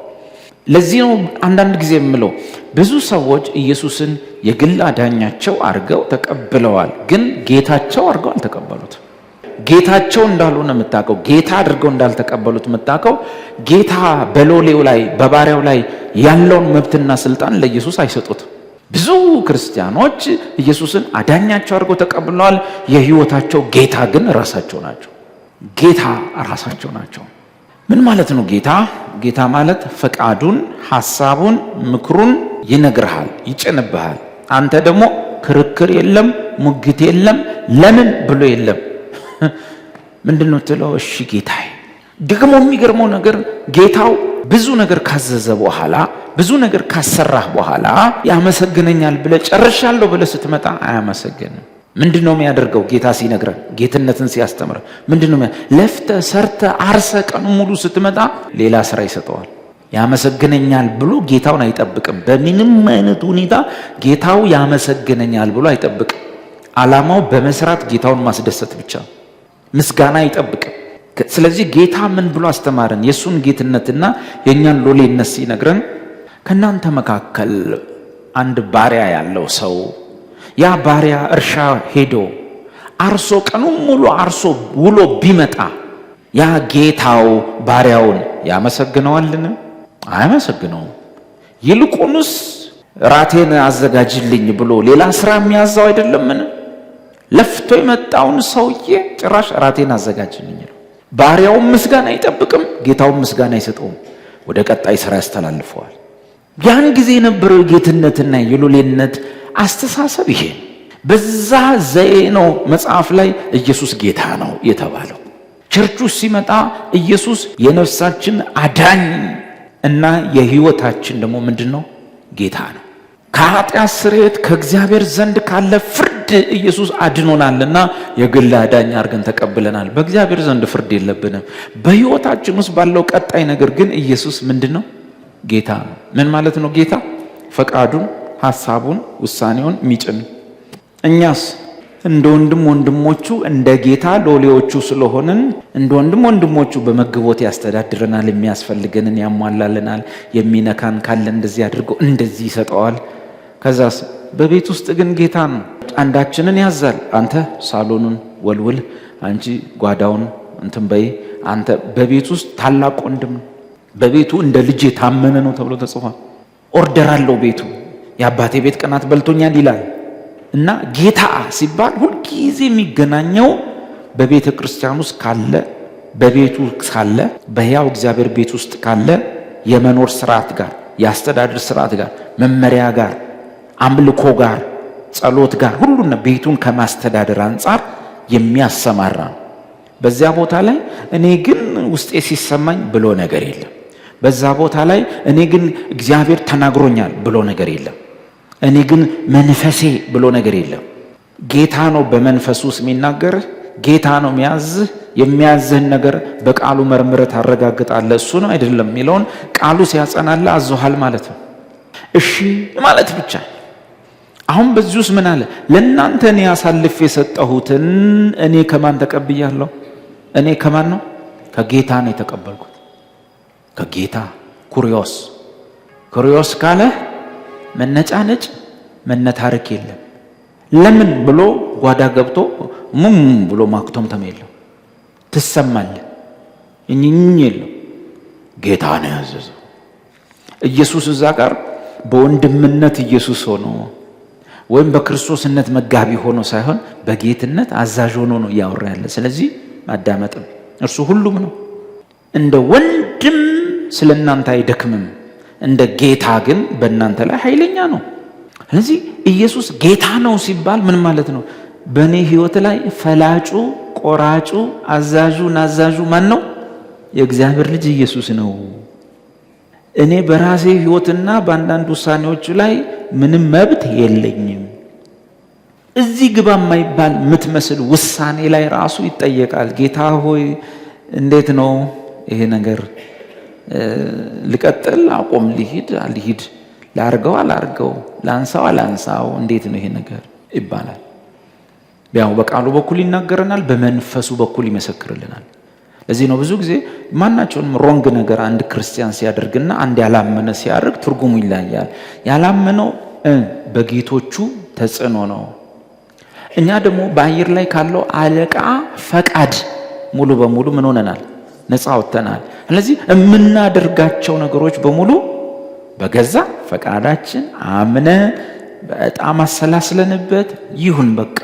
ለዚህ ነው አንዳንድ ጊዜ የምለው ብዙ ሰዎች ኢየሱስን የግል አዳኛቸው አድርገው ተቀብለዋል፣ ግን ጌታቸው አድርገው አልተቀበሉትም። ጌታቸው እንዳልሆነ የምታውቀው፣ ጌታ አድርገው እንዳልተቀበሉት የምታውቀው፣ ጌታ በሎሌው ላይ በባሪያው ላይ ያለውን መብትና ስልጣን ለኢየሱስ አይሰጡት። ብዙ ክርስቲያኖች ኢየሱስን አዳኛቸው አድርገው ተቀብለዋል። የህይወታቸው ጌታ ግን ራሳቸው ናቸው። ጌታ ራሳቸው ናቸው። ምን ማለት ነው ጌታ? ጌታ ማለት ፈቃዱን፣ ሐሳቡን፣ ምክሩን ይነግርሃል፣ ይጭንብሃል። አንተ ደግሞ ክርክር የለም፣ ሙግት የለም፣ ለምን ብሎ የለም። ምንድነው ትለው? እሺ ጌታዬ። ደግሞ የሚገርመው ነገር ጌታው ብዙ ነገር ካዘዘ በኋላ ብዙ ነገር ካሰራህ በኋላ ያመሰግነኛል ብለህ ጨርሻለሁ ብለህ ስትመጣ አያመሰግንም። ምንድነው የሚያደርገው? ጌታ ሲነግረን፣ ጌትነትን ሲያስተምር ምንድነው? ለፍተ ሰርተ አርሰ ቀኑ ሙሉ ስትመጣ ሌላ ስራ ይሰጠዋል። ያመሰግነኛል ብሎ ጌታውን አይጠብቅም። በምንም አይነት ሁኔታ ጌታው ያመሰግነኛል ብሎ አይጠብቅም። ዓላማው በመስራት ጌታውን ማስደሰት ብቻ፣ ምስጋና አይጠብቅም። ስለዚህ ጌታ ምን ብሎ አስተማረን? የሱን ጌትነትና የኛን ሎሌነት ሲነግረን ከናንተ መካከል አንድ ባሪያ ያለው ሰው ያ ባሪያ እርሻ ሄዶ አርሶ ቀኑን ሙሉ አርሶ ውሎ ቢመጣ ያ ጌታው ባሪያውን ያመሰግነዋልን? አያመሰግነውም። ይልቁንስ ራቴን አዘጋጅልኝ ብሎ ሌላ ስራ የሚያዛው አይደለምን? ለፍቶ የመጣውን ሰውዬ ጭራሽ ራቴን አዘጋጅልኝ ነው። ባሪያውን ምስጋና አይጠብቅም፣ ጌታውን ምስጋና አይሰጠውም። ወደ ቀጣይ ስራ ያስተላልፈዋል። ያን ጊዜ የነበረው ጌትነትና የሎሌነት አስተሳሰብ ይሄ በዛ ዘዬ ነው መጽሐፍ ላይ ኢየሱስ ጌታ ነው የተባለው። ቸርቹ ሲመጣ ኢየሱስ የነፍሳችን አዳኝ እና የህይወታችን ደግሞ ምንድነው? ጌታ ነው። ከኃጢአት ስርየት ከእግዚአብሔር ዘንድ ካለ ፍርድ ኢየሱስ አድኖናልና የግል አዳኝ አድርገን ተቀብለናል። በእግዚአብሔር ዘንድ ፍርድ የለብንም። በህይወታችን ውስጥ ባለው ቀጣይ ነገር ግን ኢየሱስ ምንድነው? ጌታ ነው። ምን ማለት ነው ጌታ? ፈቃዱን፣ ሐሳቡን፣ ውሳኔውን የሚጭን። እኛስ እንደ ወንድም ወንድሞቹ እንደ ጌታ ሎሌዎቹ ስለሆንን እንደ ወንድም ወንድሞቹ በመግቦት ያስተዳድረናል፣ የሚያስፈልገንን ያሟላልናል፣ የሚነካን ካለ እንደዚህ አድርጎ እንደዚህ ይሰጠዋል። ከዛስ በቤት ውስጥ ግን ጌታ ነው። አንዳችንን ያዛል። አንተ ሳሎኑን ወልውል፣ አንቺ ጓዳውን እንትን በይ። አንተ በቤት ውስጥ ታላቅ ወንድም ነው። በቤቱ እንደ ልጅ የታመነ ነው ተብሎ ተጽፏል። ኦርደር አለው ቤቱ። የአባቴ ቤት ቅናት በልቶኛል ይላል። እና ጌታ ሲባል ሁልጊዜ የሚገናኘው በቤተ ክርስቲያን ውስጥ ካለ፣ በቤቱ ካለ፣ በሕያው እግዚአብሔር ቤት ውስጥ ካለ የመኖር ስርዓት ጋር፣ የአስተዳደር ስርዓት ጋር፣ መመሪያ ጋር፣ አምልኮ ጋር፣ ጸሎት ጋር ሁሉን ቤቱን ከማስተዳደር አንጻር የሚያሰማራ ነው። በዚያ ቦታ ላይ እኔ ግን ውስጤ ሲሰማኝ ብሎ ነገር የለም። በዛ ቦታ ላይ እኔ ግን እግዚአብሔር ተናግሮኛል ብሎ ነገር የለም። እኔ ግን መንፈሴ ብሎ ነገር የለም። ጌታ ነው በመንፈሱ ውስጥ የሚናገርህ። ጌታ ነው የሚያዝህ። የሚያዝህን ነገር በቃሉ መርምረህ ታረጋግጣለህ። እሱ ነው አይደለም የሚለውን ቃሉ ሲያጸናልህ አዞሃል ማለት ነው። እሺ ማለት ብቻ። አሁን በዚህ ውስጥ ምን አለ? ለእናንተ እኔ አሳልፌ የሰጠሁትን እኔ ከማን ተቀብያለሁ? እኔ ከማን ነው? ከጌታ ነው የተቀበልኩት። ከጌታ ኩሪዮስ ካለ መነጫነጭ መነታረክ የለም። ለምን ብሎ ጓዳ ገብቶ ብሎ ማክቶምተም የለም። ትሰማለህ እኝኝ የለም። ጌታ ነው ያዘዘው። ኢየሱስ እዛ ጋር በወንድምነት ኢየሱስ ሆኖ ወይም በክርስቶስነት መጋቢ ሆኖ ሳይሆን በጌትነት አዛዥ ሆኖ ነው እያወራ ያለ። ስለዚህ ማዳመጥም እርሱ ሁሉም ነው። እንደ ወንድም ስለናንተ አይደክምም፣ እንደ ጌታ ግን በእናንተ ላይ ኃይለኛ ነው። ስለዚህ ኢየሱስ ጌታ ነው ሲባል ምን ማለት ነው? በእኔ ህይወት ላይ ፈላጩ፣ ቆራጩ፣ አዛዡ ናዛዡ ማን ነው? የእግዚአብሔር ልጅ ኢየሱስ ነው። እኔ በራሴ ህይወትና በአንዳንድ ውሳኔዎች ላይ ምንም መብት የለኝም። እዚህ ግባ የማይባል የምትመስል ውሳኔ ላይ ራሱ ይጠየቃል። ጌታ ሆይ እንዴት ነው ይሄ ነገር? ልቀጥል፣ አቆም፣ ልሂድ፣ ላርገው፣ አላርገው፣ ላንሳው፣ አላንሳው፣ እንዴት ነው ይሄ ነገር ይባላል። ያው በቃሉ በኩል ይናገረናል፣ በመንፈሱ በኩል ይመሰክርልናል። ለዚህ ነው ብዙ ጊዜ ማናቸውንም ሮንግ ነገር አንድ ክርስቲያን ሲያደርግና አንድ ያላመነ ሲያደርግ ትርጉሙ ይለያያል። ያላመነው በጌቶቹ ተጽዕኖ ነው። እኛ ደግሞ በአየር ላይ ካለው አለቃ ፈቃድ ሙሉ በሙሉ ምን ሆነናል? ነፃ ወጥተናል። ስለዚህ የምናደርጋቸው ነገሮች በሙሉ በገዛ ፈቃዳችን አምነ በጣም አሰላስለንበት ይሁን በቃ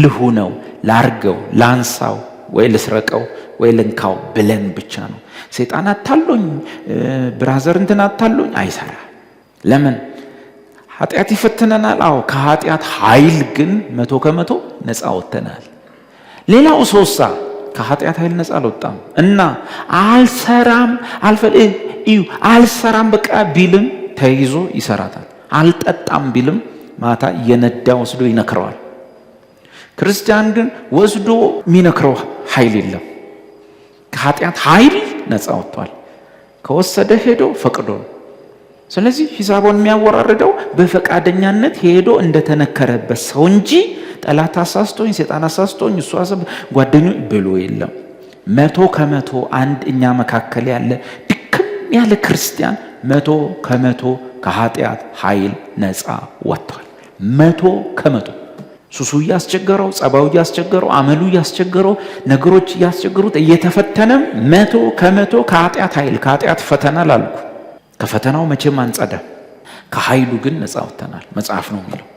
ልሁነው፣ ላርገው፣ ላንሳው፣ ወይ ልስረቀው፣ ወይ ልንካው ብለን ብቻ ነው። ሰይጣን አታሎኝ ብራዘር እንትን አታሎኝ አይሰራ። ለምን? ኃጢአት ይፈትነናል። አዎ ከኃጢአት ኃይል ግን 100% ነፃ ወጥተናል። ሌላው ሶሳ ከኃጢአት ኃይል ነፃ አልወጣም እና አልሰራም በቃ ቢልም ተይዞ ይሰራታል። አልጠጣም ቢልም ማታ እየነዳ ወስዶ ይነክረዋል። ክርስቲያን ግን ወስዶ የሚነክረው ኃይል የለም። ከኃጢአት ኃይል ነፃ ወጥቷል። ከወሰደ ሄዶ ፈቅዶ። ስለዚህ ሂሳቡን የሚያወራርደው በፈቃደኛነት ሄዶ እንደተነከረበት ሰው እንጂ ጠላት አሳስቶኝ፣ ሰይጣን አሳስቶኝ፣ እሱ ጓደኞች ብሎ የለም። 100% አንድ እኛ መካከል ያለ ድክም ያለ ክርስቲያን 100% ከኃጢአት ኃይል ነፃ ወጥቷል። 100% ሱሱ እያስቸገረው፣ ጸባዩ እያስቸገረው፣ አመሉ እያስቸገረው፣ ነገሮች እያስቸገሩት እየተፈተነም 100% ከኃጢአት ኃይል ከኃጢአት ፈተና ላልኩ ከፈተናው መቼም አንጸዳ፣ ከኃይሉ ግን ነፃ ወጥተናል መጽሐፍ ነው የሚለው።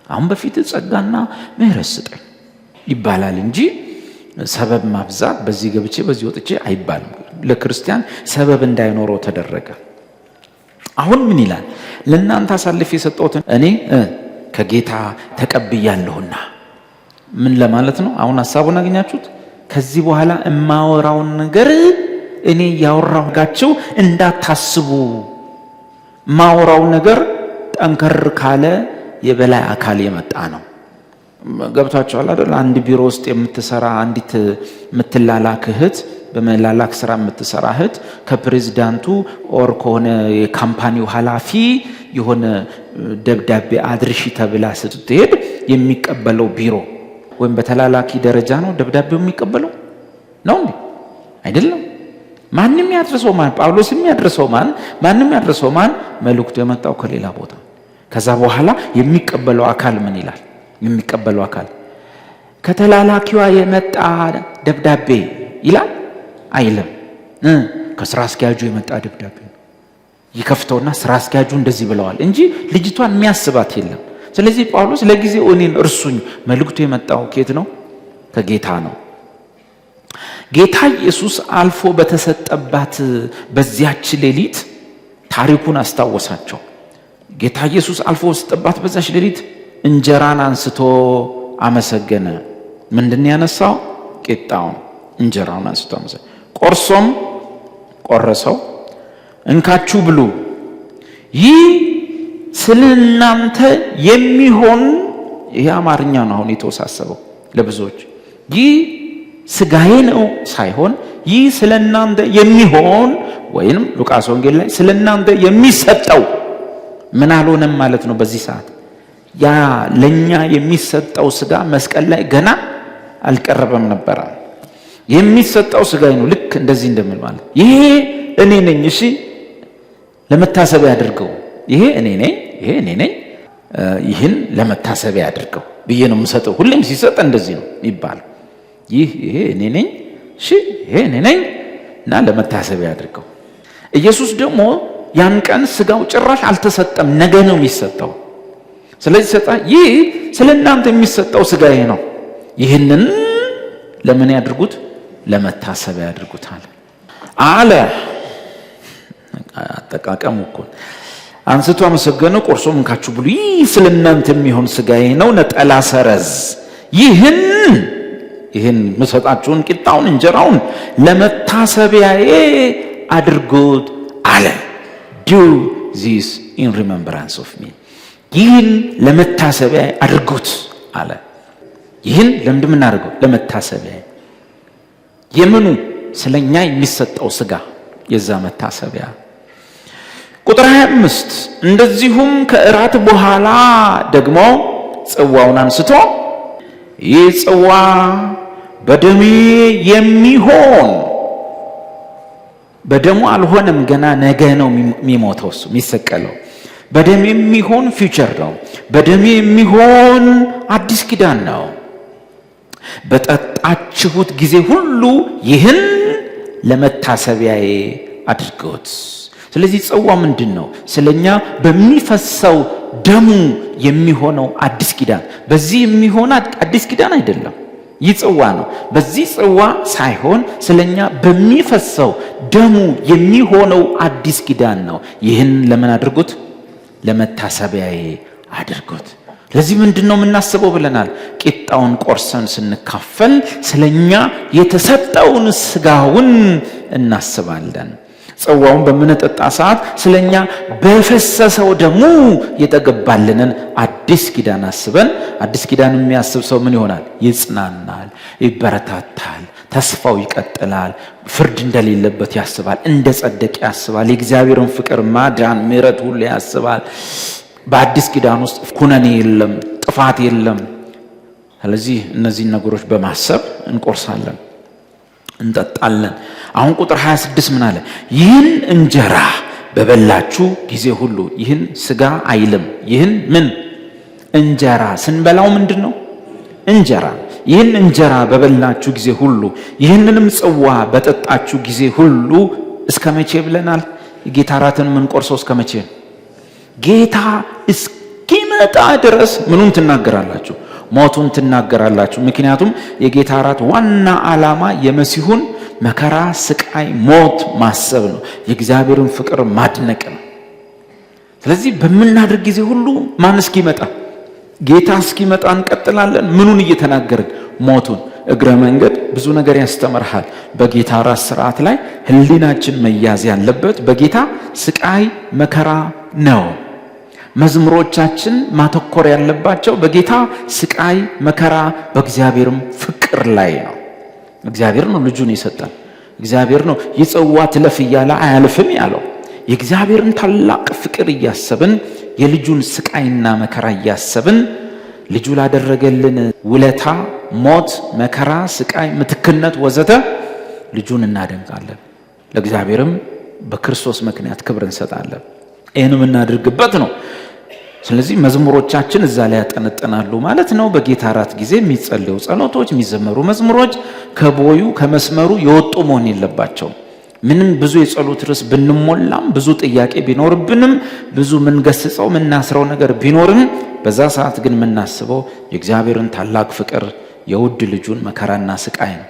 አሁን በፊት ጸጋና ምህረት ስጠኝ ይባላል እንጂ ሰበብ ማብዛት በዚህ ገብቼ በዚህ ወጥቼ አይባልም። ለክርስቲያን ሰበብ እንዳይኖረው ተደረገ። አሁን ምን ይላል? ለእናንተ አሳልፌ የሰጠሁትን እኔ ከጌታ ተቀብያለሁና። ምን ለማለት ነው? አሁን ሐሳቡን አገኛችሁት? ከዚህ በኋላ እማወራውን ነገር እኔ ያወራሁጋችሁ እንዳታስቡ። ማወራው ነገር ጠንከር ካለ የበላይ አካል የመጣ ነው። ገብታችኋል አይደል? አንድ ቢሮ ውስጥ የምትሰራ አንዲት የምትላላክ እህት፣ በመላላክ ስራ የምትሰራ እህት ከፕሬዝዳንቱ ኦር ከሆነ የካምፓኒው ኃላፊ የሆነ ደብዳቤ አድርሺ ተብላ ስትሄድ የሚቀበለው ቢሮ ወይም በተላላኪ ደረጃ ነው ደብዳቤው የሚቀበለው ነው እንዴ? አይደለም። ማንም ያድርሰው ማን? ጳውሎስ የሚያድርሰው ማን? ማንም ያድርሰው ማን? መልእክቱ የመጣው ከሌላ ቦታ። ከዛ በኋላ የሚቀበለው አካል ምን ይላል? የሚቀበለው አካል ከተላላኪዋ የመጣ ደብዳቤ ይላል አይልም። ከስራ አስኪያጁ የመጣ ደብዳቤ ይከፍተውና ስራ አስኪያጁ እንደዚህ ብለዋል እንጂ ልጅቷን የሚያስባት የለም። ስለዚህ ጳውሎስ ለጊዜው እኔን እርሱኝ፣ መልእክቱ የመጣው ከየት ነው? ከጌታ ነው። ጌታ ኢየሱስ አልፎ በተሰጠባት በዚያች ሌሊት ታሪኩን አስታወሳቸው። ጌታ ኢየሱስ አልፎ በተሰጠባት በዛች ሌሊት እንጀራን አንስቶ አመሰገነ። ምንድን ያነሳው? ቂጣውን፣ እንጀራውን አንስቶ አመሰገነ። ቆርሶም ቆረሰው፣ እንካችሁ ብሉ፣ ይህ ስለናንተ የሚሆን። ይሄ አማርኛ ነው አሁን የተወሳሰበው ለብዙዎች። ይህ ስጋዬ ነው ሳይሆን ይህ ስለናንተ የሚሆን ወይንም ሉቃስ ወንጌል ላይ ስለናንተ የሚሰጠው ምን አልሆነም ማለት ነው። በዚህ ሰዓት ያ ለኛ የሚሰጠው ስጋ መስቀል ላይ ገና አልቀረበም ነበር። የሚሰጠው ስጋዬ ነው። ልክ እንደዚህ እንደምል ማለት ይሄ እኔ ነኝ። እሺ ለመታሰቢያ አድርገው። ይሄ እኔ ነኝ፣ ይሄ እኔ ነኝ፣ ይህን ለመታሰቢያ አድርገው ብዬ ነው የምሰጠው። ሁሌም ሲሰጥ እንደዚህ ነው የሚባለው። ይሄ እኔ ነኝ፣ እሺ ይሄ እኔ ነኝ እና ለመታሰቢያ አድርገው። ኢየሱስ ደግሞ ያን ቀን ስጋው ጭራሽ አልተሰጠም፣ ነገ ነው የሚሰጠው። ስለዚህ ሰጣ፣ ይህ ስለናንተ የሚሰጠው ስጋዬ ነው፣ ይህንን ለምን ያድርጉት? ለመታሰቢያ ያድርጉት አለ። አጠቃቀሙ እኮ አንስቶ አመሰገነ፣ ቆርሶም እንካችሁ ብሉ፣ ይህ ስለናንተ የሚሆን ስጋዬ ነው። ነጠላ ሰረዝ፣ ይህን መሰጣችሁን ቂጣውን እንጀራውን ለመታሰቢያዬ አድርጉት አለ። do this in remembrance of me። ይህን ለመታሰቢያ አድርጉት አለ። ይህን ለምንድን እናደርገው? ለመታሰቢያ። የምኑ? ስለኛ የሚሰጠው ስጋ፣ የዛ መታሰቢያ። ቁጥር 25 እንደዚሁም ከእራት በኋላ ደግሞ ጽዋውን አንስቶ ይህ ጽዋ በደሜ የሚሆን፣ በደሙ አልሆነም ገና ነገ ነው የሚሞተው እሱ የሚሰቀለው። በደሜ የሚሆን ፊውቸር ነው። በደሜ የሚሆን አዲስ ኪዳን ነው። በጠጣችሁት ጊዜ ሁሉ ይህን ለመታሰቢያዬ አድርጉት። ስለዚህ ጽዋ ምንድን ነው? ስለኛ በሚፈሰው ደሙ የሚሆነው አዲስ ኪዳን። በዚህ የሚሆን አዲስ ኪዳን አይደለም፣ ይህ ጽዋ ነው። በዚህ ጽዋ ሳይሆን ስለኛ በሚፈሰው ደሙ የሚሆነው አዲስ ኪዳን ነው። ይህን ለምን አድርጉት? ለመታሰቢያዬ አድርጉት። ለዚህ ምንድነው የምናስበው ብለናል? ቂጣውን ቆርሰን ስንካፈል ስለኛ የተሰጠውን ስጋውን እናስባለን። ጽዋውን በምንጠጣ ሰዓት ስለኛ በፈሰሰው ደሙ የተገባልንን አዲስ ኪዳን አስበን፣ አዲስ ኪዳን የሚያስብ ሰው ምን ይሆናል? ይጽናናል፣ ይበረታታል፣ ተስፋው ይቀጥላል፣ ፍርድ እንደሌለበት ያስባል፣ እንደ ጸደቀ ያስባል፣ የእግዚአብሔርን ፍቅር፣ ማዳን፣ ምሕረት ሁሉ ያስባል። በአዲስ ኪዳን ውስጥ ኩነኔ የለም፣ ጥፋት የለም። ስለዚህ እነዚህን ነገሮች በማሰብ እንቆርሳለን፣ እንጠጣለን። አሁን ቁጥር 26 ምን አለ? ይህን እንጀራ በበላችሁ ጊዜ ሁሉ፣ ይህን ስጋ አይልም፣ ይህን ምን እንጀራ ስንበላው ምንድን ነው? እንጀራ። ይህን እንጀራ በበላችሁ ጊዜ ሁሉ ይህንንም ጽዋ በጠጣችሁ ጊዜ ሁሉ እስከ መቼ ብለናል? የጌታ እራትን የምንቆርሰው እስከ መቼ? ጌታ እስኪመጣ ድረስ ምኑን ትናገራላችሁ? ሞቱን ትናገራላችሁ። ምክንያቱም የጌታ እራት ዋና ዓላማ የመሲሁን መከራ፣ ስቃይ፣ ሞት ማሰብ ነው። የእግዚአብሔርን ፍቅር ማድነቅ ነው። ስለዚህ በምናድር ጊዜ ሁሉ ማን እስኪመጣ? ጌታ እስኪመጣ እንቀጥላለን። ምኑን እየተናገርን? ሞቱን። እግረ መንገድ ብዙ ነገር ያስተምርሃል። በጌታ እራት ስርዓት ላይ ህሊናችን መያዝ ያለበት በጌታ ስቃይ መከራ ነው። መዝሙሮቻችን ማተኮር ያለባቸው በጌታ ስቃይ መከራ፣ በእግዚአብሔርም ፍቅር ላይ ነው። እግዚአብሔር ነው ልጁን የሰጠን። እግዚአብሔር ነው የጽዋ ትለፍ እያለ አያልፍም ያለው። የእግዚአብሔርን ታላቅ ፍቅር እያሰብን የልጁን ስቃይና መከራ እያሰብን ልጁ ላደረገልን ውለታ፣ ሞት፣ መከራ፣ ስቃይ፣ ምትክነት ወዘተ ልጁን እናደንቃለን። ለእግዚአብሔርም በክርስቶስ ምክንያት ክብር እንሰጣለን። ይህን የምናደርግበት ነው። ስለዚህ መዝሙሮቻችን እዛ ላይ ያጠነጥናሉ ማለት ነው። በጌታ እራት ጊዜ የሚጸለዩ ጸሎቶች፣ የሚዘመሩ መዝሙሮች ከቦዩ ከመስመሩ የወጡ መሆን የለባቸውም። ምንም ብዙ የጸሎት ርዕስ ብንሞላም፣ ብዙ ጥያቄ ቢኖርብንም፣ ብዙ ምንገስጸው ምናስረው ነገር ቢኖርም፣ በዛ ሰዓት ግን የምናስበው የእግዚአብሔርን ታላቅ ፍቅር፣ የውድ ልጁን መከራና ስቃይ ነው።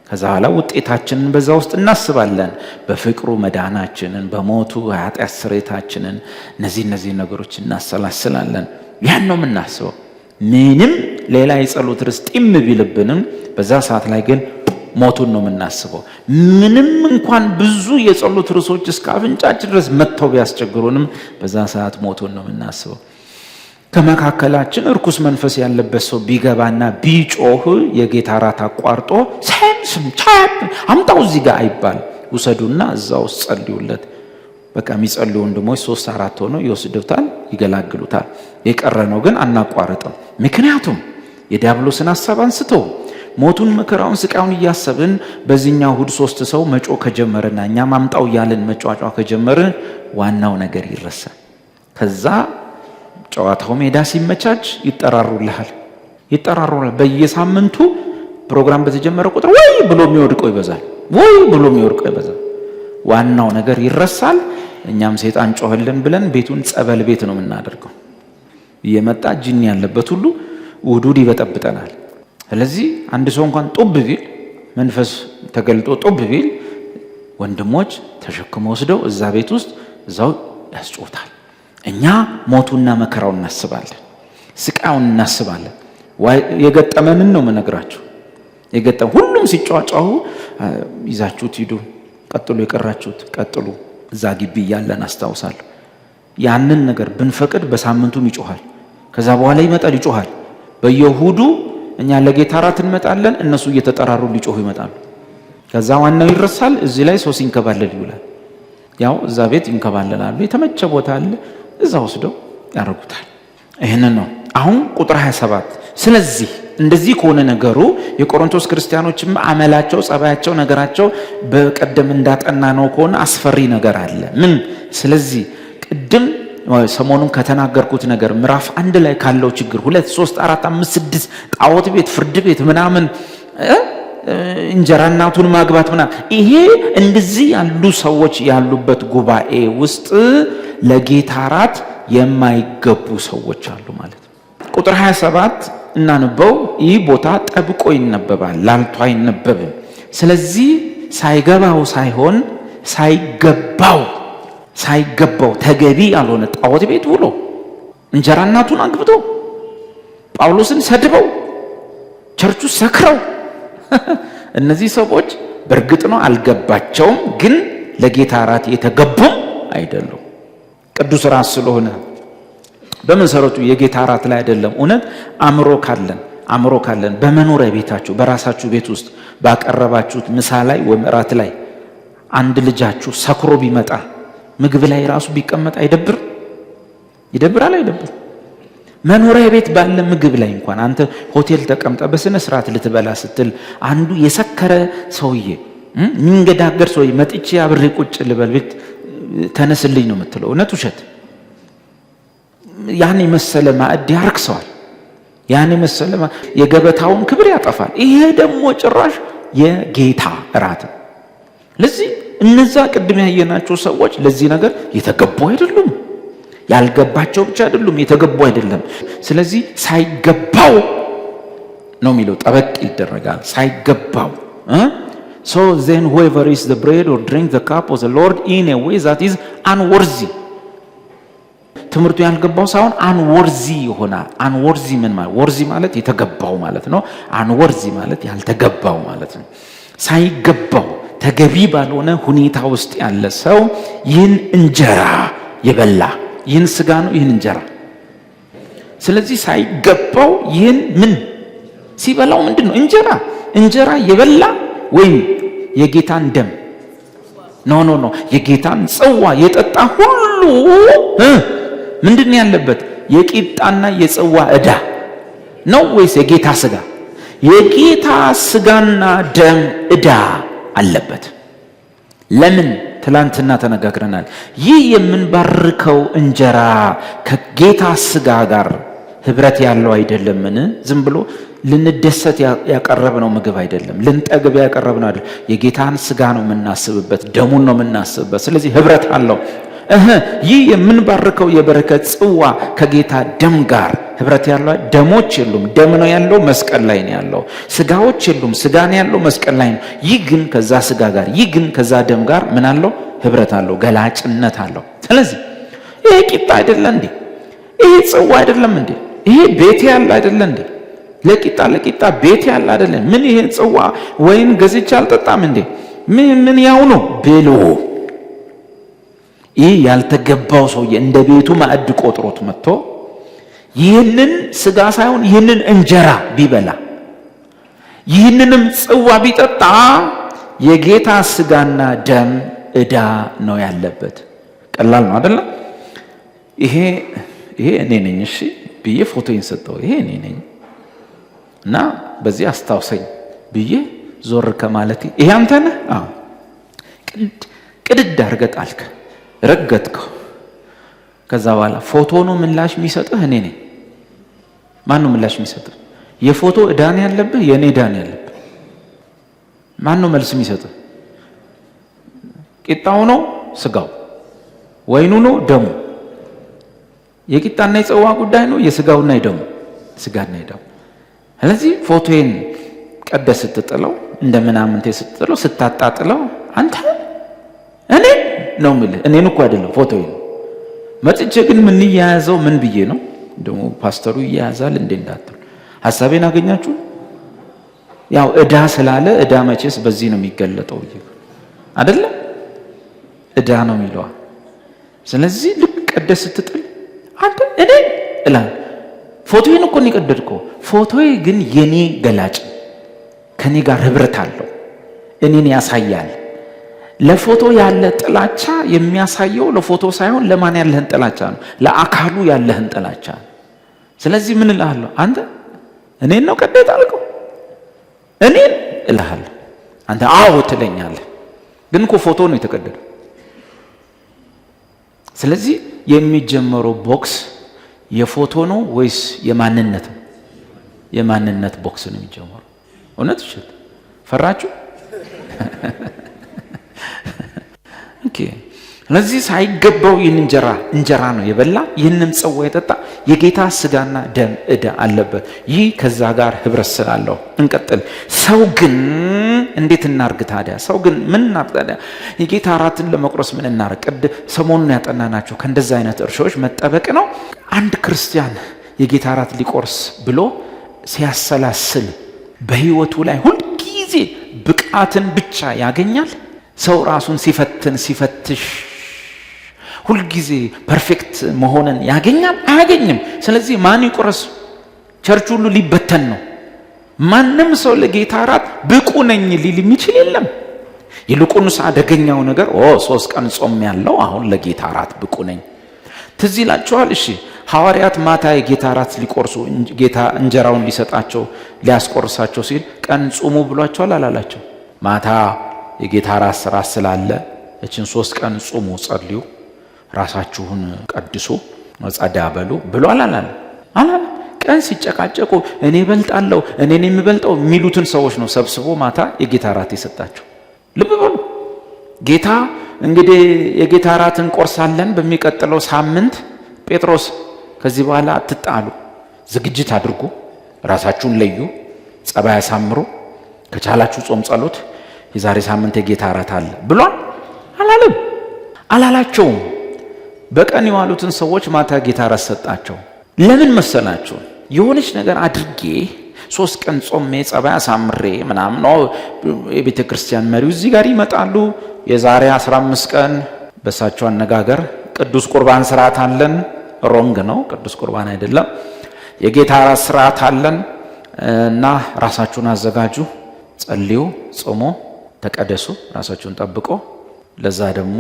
ከዛ በኋላ ውጤታችንን በዛ ውስጥ እናስባለን። በፍቅሩ መዳናችንን፣ በሞቱ ኃጢአት ስርየታችንን፣ እነዚህ ነገሮች እናሰላስላለን። ያን ነው የምናስበው። ምንም ሌላ የጸሎት ርዕስ ጢም ቢልብንም በዛ ሰዓት ላይ ግን ሞቱን ነው የምናስበው። ምንም እንኳን ብዙ የጸሎት ርዕሶች እስከ አፍንጫችን ድረስ መጥተው ቢያስቸግሩንም በዛ ሰዓት ሞቱን ነው የምናስበው። ከመካከላችን እርኩስ መንፈስ ያለበት ሰው ቢገባና ቢጮህ የጌታ እራት አቋርጦ ሰምስም ቻፕ አምጣው እዚህ ጋር አይባል። ውሰዱና እዛው ጸልዩለት። በቃ የሚጸልዩ ወንድሞች 3-4 ሆነው ይወስዱታል፣ ይገላግሉታል። የቀረ ነው ግን አናቋርጥም። ምክንያቱም የዲያብሎስን ሐሳብ አንስቶ ሞቱን፣ መከራውን፣ ስቃዩን እያሰብን በዚህኛው እሑድ 3 ሰው መጮ ከጀመረና እኛም አምጣው እያልን መጫጫ ከጀመርን ዋናው ነገር ይረሳል። ከዛ ጨዋታው ሜዳ ሲመቻች ይጠራሩልሃል። በየሳምንቱ ፕሮግራም በተጀመረ ቁጥር ወይ ብሎ የሚወድቀው ይበዛል። ዋናው ነገር ይረሳል። እኛም ሰይጣን ጮህልን ብለን ቤቱን ጸበል ቤት ነው የምናደርገው። እየመጣ ጅኒ ያለበት ሁሉ ውዱድ ይበጠብጠናል። ስለዚህ አንድ ሰው እንኳን ጡብ ቢል፣ መንፈስ ተገልጦ ጡብ ቢል ወንድሞች ተሸክመው ወስደው እዛ ቤት ውስጥ እዛው ያስጮታል። እኛ ሞቱና መከራውን እናስባለን፣ ስቃዩን እናስባለን። የገጠመንን ነው የምነግራችሁ። ሁሉም ሲጫጫሁ ይዛችሁት ሂዱ፣ ቀጥሉ፣ የቀራችሁት ቀጥሉ። እዛ ግቢ እያለን አስታውሳለሁ። ያንን ነገር ብንፈቅድ በሳምንቱም ይጮሃል። ከዛ በኋላ ይመጣል፣ ይጮሃል። በየእሑዱ እኛ ለጌታ እራት እንመጣለን፣ እነሱ እየተጠራሩ ሊጮሁ ይመጣሉ። ከዛ ዋናው ይረሳል። እዚህ ላይ ሰው ሲንከባለል ይውላል። ያው እዛ ቤት ይንከባለላሉ። የተመቸ ቦታ አለ፣ እዛ ወስደው ያረጉታል። ይህንን ነው አሁን ቁጥር 27 ስለዚህ እንደዚህ ከሆነ ነገሩ የቆሮንቶስ ክርስቲያኖችም አመላቸው፣ ጸባያቸው፣ ነገራቸው በቀደም እንዳጠና ነው ከሆነ አስፈሪ ነገር አለ። ምን? ስለዚህ ቅድም ሰሞኑን ከተናገርኩት ነገር ምዕራፍ 1 ላይ ካለው ችግር 2 3 4 5 6 ጣዖት ቤት፣ ፍርድ ቤት ምናምን እንጀራ እናቱን ማግባት ምናምን፣ ይሄ እንደዚህ ያሉ ሰዎች ያሉበት ጉባኤ ውስጥ ለጌታ እራት የማይገቡ ሰዎች አሉ ማለት ነው። ቁጥር 27 እናንበው። ይህ ቦታ ጠብቆ ይነበባል፣ ላልቶ አይነበብም። ስለዚህ ሳይገባው ሳይሆን ሳይገባው ተገቢ ያልሆነ ጣዖት ቤት ውሎ እንጀራ እናቱን አግብቶ ጳውሎስን ሰድበው ቸርቹ ሰክረው እነዚህ ሰዎች በእርግጥ ነው አልገባቸውም፣ ግን ለጌታ እራት የተገቡም አይደሉም። ቅዱስ ራስ ስለሆነ በመሰረቱ የጌታ እራት ላይ አይደለም። እውነት አምሮ ካለን በመኖሪያ ቤታችሁ በራሳችሁ ቤት ውስጥ ባቀረባችሁት ምሳ ላይ ወይም እራት ላይ አንድ ልጃችሁ ሰክሮ ቢመጣ ምግብ ላይ ራሱ ቢቀመጥ አይደብርም? ይደብራል? አይደብር? መኖሪያ ቤት ባለ ምግብ ላይ እንኳን አንተ ሆቴል ተቀምጠ በስነ ስርዓት ልትበላ ስትል አንዱ የሰከረ ሰውዬ የሚንገዳገር ሰውዬ መጥቼ አብሬ ቁጭ ልበል ቤት ተነስልኝ ነው የምትለው። እውነት ውሸት? ያን የመሰለ ማዕድ ያርክሰዋል። ያን መሰለ የገበታውን ክብር ያጠፋል። ይሄ ደግሞ ጭራሽ የጌታ እራት። ለዚህ እነዛ ቅድም ያየናቸው ሰዎች ለዚህ ነገር የተገቡ አይደሉም። ያልገባቸው ብቻ አይደሉም፣ የተገቡ አይደለም። ስለዚህ ሳይገባው ነው የሚለው፣ ጠበቅ ይደረጋል። ሳይገባው so then whoever eats the bread or drink the cup of the Lord in a way that is unworthy, ትምህርቱ ያልገባው ሳይሆን unworthy ይሆናል። unworthy ምን ማለት? worthy ማለት የተገባው ማለት ነው። unworthy ማለት ያልተገባው ማለት ነው። ሳይገባው ተገቢ ባልሆነ ሁኔታ ውስጥ ያለ ሰው ይህን እንጀራ የበላ፣ ይህን ስጋ ነው ይህን እንጀራ። ስለዚህ ሳይገባው ይህን ምን ሲበላው ምንድነው? እንጀራ የበላ ወይም የጌታን ደም ኖ የጌታን ጽዋ የጠጣ ሁሉ ምንድን ያለበት? የቂጣና የጽዋ ዕዳ ነው ወይስ የጌታ ስጋ? የጌታ ስጋና ደም ዕዳ አለበት። ለምን? ትላንትና ተነጋግረናል። ይህ የምንባርከው እንጀራ ከጌታ ስጋ ጋር ህብረት ያለው አይደለምን? ዝም ብሎ ልንደሰት ያቀረብነው ምግብ አይደለም። ልንጠግብ ያቀረብነው አይደለም። የጌታን ስጋ ነው የምናስብበት፣ ደሙን ነው የምናስብበት። ስለዚህ ህብረት አለው። ይህ የምንባርከው የበረከት ጽዋ ከጌታ ደም ጋር ህብረት ያለው። ደሞች የሉም፣ ደም ነው ያለው፣ መስቀል ላይ ነው ያለው። ስጋዎች የሉም፣ ስጋ ነው ያለው፣ መስቀል ላይ ነው። ይህ ግን ከዛ ስጋ ጋር፣ ይህ ግን ከዛ ደም ጋር ምን አለው? ህብረት አለው፣ ገላጭነት አለው። ስለዚህ ይሄ ቂጣ አይደለ እንዴ? ይሄ ጽዋ አይደለም እንዴ? ይሄ ቤት ያለ አይደለ እንዴ? ለቂጣ ቤት ያለ አይደለ? ምን ይሄ ጽዋ ወይን ገዝቼ አልጠጣም እንዴ? ምን ያው ነው ብሎ ይህ ያልተገባው ሰውዬ እንደ ቤቱ ማዕድ ቆጥሮት መጥቶ ይህንን ስጋ ሳይሆን ይህንን እንጀራ ቢበላ ይህንንም ጽዋ ቢጠጣ የጌታ ስጋና ደም ዕዳ ነው ያለበት። ቀላል ነው አይደል? ይሄ እኔ ነኝ እሺ ብዬ ፎቶዬን ሰጠው። ይሄ እኔ ነኝ እና በዚህ አስታውሰኝ ብዬ ዞር ከማለት ይሄ አንተ ነህ። አዎ ቅድድ አድርገህ ጣልክ፣ ረገጥከው። ከዛ በኋላ ፎቶ ነው ምላሽ የሚሰጥህ እኔ ነኝ። ማን ነው ምላሽ የሚሰጥህ? የፎቶ ዕዳን ያለብህ የኔ ዕዳን ያለብህ ማን ነው መልስ የሚሰጥህ? ቂጣው ነው ስጋው? ወይኑ ነው ደሙ? የቂጣና የጽዋ ጉዳይ ነው የስጋውና የደሙ? ስጋና የደሙ። ስለዚህ ፎቶዬን ቀደ ስትጥለው እንደምናምንቴ ስትጥለው ስታጣጥለው አንተ እኔ ነው የምልህ። እኔን እኮ አይደለም ፎቶዬን መጥቼ ግን ምን ይያያዘው ምን ብዬ ነው ደግሞ ፓስተሩ ይያያዛል እንዴ እንዳትሉ ሐሳቤን አገኛችሁ? ያው ዕዳ ስላለ ዕዳ መቼስ በዚህ ነው የሚገለጠው አይደለ? ዕዳ ነው የሚለው። ስለዚህ ልክ ቀደ ስትጥል አንተ እኔ እላል ፎቶዬን እኮ ነው የቀደድከው። ፎቶዬ ግን የኔ ገላጭ ከኔ ጋር ህብረት አለው፣ እኔን ያሳያል። ለፎቶ ያለ ጥላቻ የሚያሳየው ለፎቶ ሳይሆን ለማን ያለህን ጥላቻ ነው? ለአካሉ ያለህን ጥላቻ። ስለዚህ ምን እልሃለሁ? አንተ እኔን ነው ቀደት አልከው? እኔን እልሃለሁ። አንተ አዎ ትለኛለህ፣ ግን እኮ ፎቶ ነው የተቀደደው። ስለዚህ የሚጀመረው ቦክስ የፎቶ ነው ወይስ የማንነት ነው? የማንነት ቦክስ ነው የሚጀመረው። እውነት ውሸት ፈራችሁ? ኦኬ። ስለዚህ ሳይገባው ይህን እንጀራ ነው የበላ፣ ይህንም ጽዋ የጠጣ የጌታ ስጋና ደም ዕዳ አለበት። ይህ ከዛ ጋር ህብረት ስላለው። እንቀጥል። ሰው ግን እንዴት እናርግ ታዲያ? ሰው ግን ምን እናርግ ታዲያ? የጌታ እራትን ለመቁረስ ምን እናርግ? ሰሞኑን ያጠናናቸው ከእንደዛ አይነት እርሾች መጠበቅ ነው። አንድ ክርስቲያን የጌታ እራት ሊቆርስ ብሎ ሲያሰላስል በህይወቱ ላይ ሁልጊዜ ብቃትን ብቻ ያገኛል? ሰው ራሱን ሲፈትሽ ሁልጊዜ ፐርፌክት መሆንን ያገኛል? አያገኝም። ስለዚህ ማን ይቆረስ? ቸርች ሁሉ ሊበተን ነው። ማንም ሰው ለጌታ እራት ብቁ ነኝ ሊል የሚችል የለም። ይልቁንስ አደገኛው ነገር 3 ቀን ጾም ያለው አሁን ለጌታ እራት ብቁ ነኝ። ትዝ ይላችኋል? እሺ ሐዋርያት ማታ የጌታ እራት ሊቆርሱ ጌታ እንጀራውን ሊሰጣቸው ሊያስቆርሳቸው ሲል ቀን ጾሙ ብሏቸዋል አላላቸው? ማታ የጌታ እራት ስራ ስላለ እችን 3 ቀን ጾሙ፣ ጸልዩ፣ ራሳችሁን ቀድሱ፣ ጸዳ በሉ ብሎ አላለ? ቀን ሲጨቃጨቁ እኔ እበልጣለሁ እኔን የምበልጠው የሚሉትን ሰዎች ነው ሰብስቦ ማታ የጌታ እራት የሰጣቸው። ልብ በሉ። ጌታ እንግዲህ የጌታ እራት እንቆርሳለን በሚቀጥለው ሳምንት። ጴጥሮስ ከዚህ በኋላ አትጣሉ፣ ዝግጅት አድርጉ፣ ራሳችሁን ለዩ፣ ጸባይ አሳምሩ፣ ከቻላችሁ ጾም ጸሎት፣ የዛሬ ሳምንት የጌታ እራት አለ ብሏል አላለም? አላላቸውም። በቀን የዋሉትን ሰዎች ማታ ጌታ እራት ሰጣቸው። ለምን መሰላችሁ? የሆነች ነገር አድርጌ 3 ቀን ጾሜ ጸባይ አሳምሬ ምናምን ነው። የቤተ ክርስቲያን መሪው እዚህ ጋር ይመጣሉ። የዛሬ 15 ቀን በሳቸው አነጋገር ቅዱስ ቁርባን ስርዓት አለን። ሮንግ ነው፣ ቅዱስ ቁርባን አይደለም። የጌታ እራት ስርዓት አለን እና ራሳችሁን አዘጋጁ፣ ጸልዩ፣ ጾሙ፣ ተቀደሱ፣ ራሳችሁን ጠብቆ ለዛ ደግሞ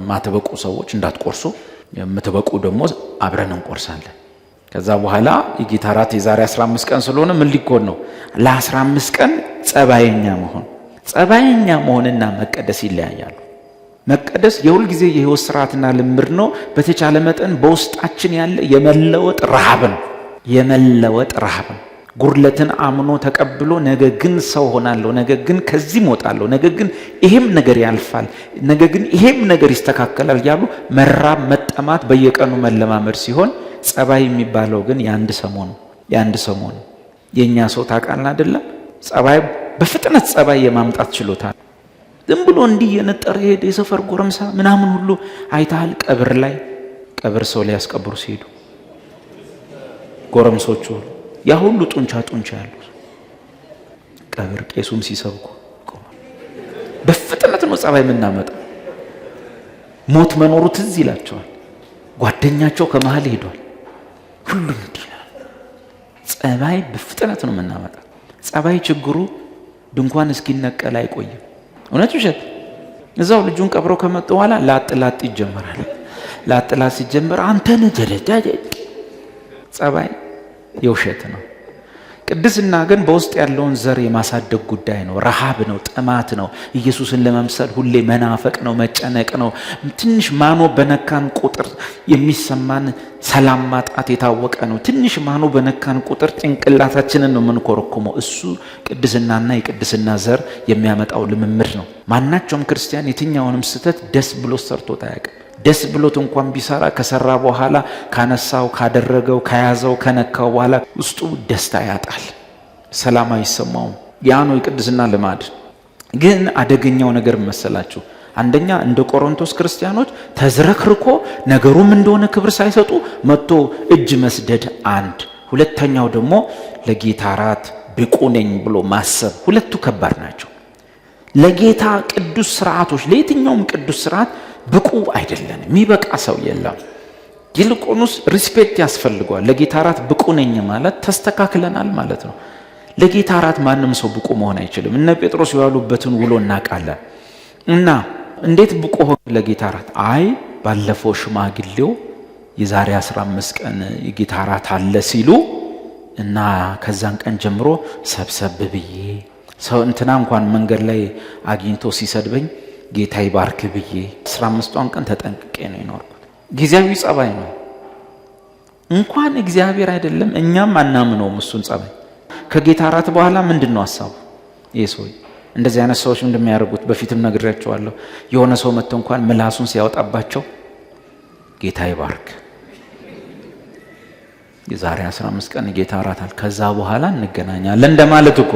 ማትበቁ ሰዎች እንዳትቆርሱ፣ የምትበቁ ደግሞ አብረን እንቆርሳለን። ከዛ በኋላ የጌታ እራት የዛሬ 15 ቀን ስለሆነ ምን ሊኮን ነው? ለ15 ቀን ጸባየኛ መሆንና መቀደስ ይለያያሉ። መቀደስ የሁል ጊዜ የህይወት ስርዓትና ልምድ ነው። በተቻለ መጠን በውስጣችን ያለ የመለወጥ ረሃብ ነው። ጉርለትን አምኖ ተቀብሎ ነገ ግን ሰው ሆናለሁ፣ ነገ ግን ከዚህ ሞታለሁ፣ ነገ ግን ይሄም ነገር ያልፋል፣ ነገ ግን ይሄም ነገር ይስተካከላል ያሉ መራብ መጠማት በየቀኑ መለማመድ ሲሆን፣ ጸባይ የሚባለው ግን የአንድ ሰሞን የኛ ሰው ታውቃለህ አይደለም? ጸባይ በፍጥነት ጸባይ የማምጣት ችሎታ ዝም ብሎ እንዲህ የነጠረ ሄደ። የሰፈር ጎረምሳ ምናምን ሁሉ አይታል። ቀብር ሰው ላይ ያስቀብሩ ሲሄዱ ጎረምሶቹ ያ ሁሉ ጡንቻ ያሉት ቀብር ቄሱም ሲሰብኩ በፍጥነት ነው ጸባይ የምናመጣው። ሞት መኖሩ ትዝ ይላቸዋል። ጓደኛቸው ከመሃል ሄዷል። ሁሉም እንዲላል። ጸባይ በፍጥነት ነው የምናመጣው። ጸባይ ችግሩ ድንኳን እስኪነቀል አይቆይም። እውነት ውሸት? እዛው ልጁን ቀብረው ከመጡ በኋላ ላጥ ይጀምራል። ላጥ ሲጀምር አንተን ተደዳደ ጸባይ የውሸት ነው። ቅድስና ግን በውስጥ ያለውን ዘር የማሳደግ ጉዳይ ነው። ረሃብ ነው፣ ጥማት ነው። ኢየሱስን ለመምሰል ሁሌ መናፈቅ ነው፣ መጨነቅ ነው። ትንሽ ማኖ በነካን ቁጥር የሚሰማን ሰላም ማጣት የታወቀ ነው። ትንሽ ማኖ በነካን ቁጥር ጭንቅላታችንን ነው የምንኮረኩመው። እሱ ቅድስናና የቅድስና ዘር የሚያመጣው ልምምድ ነው። ማናቸውም ክርስቲያን የትኛውንም ስህተት ደስ ብሎ ሰርቶት አያውቅም። ደስ ብሎት እንኳን ቢሰራ ከሰራ በኋላ ካነሳው፣ ካደረገው፣ ከያዘው፣ ከነካው በኋላ ውስጡ ደስታ ያጣል፣ ሰላም አይሰማውም። ያ ነው የቅድስና ልማድ። ግን አደገኛው ነገር መሰላችሁ? አንደኛ እንደ ቆሮንቶስ ክርስቲያኖች ተዝረክርኮ ነገሩም እንደሆነ ክብር ሳይሰጡ መጥቶ እጅ መስደድ አንድ። ሁለተኛው ደግሞ ለጌታ እራት ብቁ ነኝ ብሎ ማሰብ። ሁለቱ ከባድ ናቸው። ለጌታ ቅዱስ ስርዓቶች፣ ለየትኛውም ቅዱስ ስርዓት ብቁ አይደለም። የሚበቃ ሰው የለም። ይልቁንስ ሪስፔክት ያስፈልገዋል። ለጌታ እራት ብቁ ነኝ ማለት ተስተካክለናል ማለት ነው። ለጌታ እራት ማንም ሰው ብቁ መሆን አይችልም። እነ ጴጥሮስ የዋሉበትን ውሎ እናውቃለን። እና እንዴት ብቁ ሆነ ለጌታ እራት? ባለፈው ሽማግሌው የዛሬ 15 ቀን የጌታ እራት አለ ሲሉ እና ከዛን ቀን ጀምሮ ሰብሰብ ብዬ ሰው እንትና እንኳን መንገድ ላይ አግኝቶ ሲሰድበኝ ጌታ ይባርክ ብዬ 15ቷን ቀን ተጠንቅቄ ነው የኖርኩት። ጊዜያዊ ጸባይ ነው። እንኳን እግዚአብሔር አይደለም እኛም አናምነውም እሱን ጸባይ። ከጌታ እራት በኋላ ምንድን ነው ሐሳቡ? ኢየሱስ እንደዚህ አይነት ሰዎች እንደሚያደርጉት በፊትም ነግሬያቸዋለሁ። የሆነ ሰው መጥቶ እንኳን ምላሱን ሲያወጣባቸው ጌታ ይባርክ፣ የዛሬ 15 ቀን ጌታ እራት አለ፣ ከዛ በኋላ እንገናኛለን እንደማለት እኮ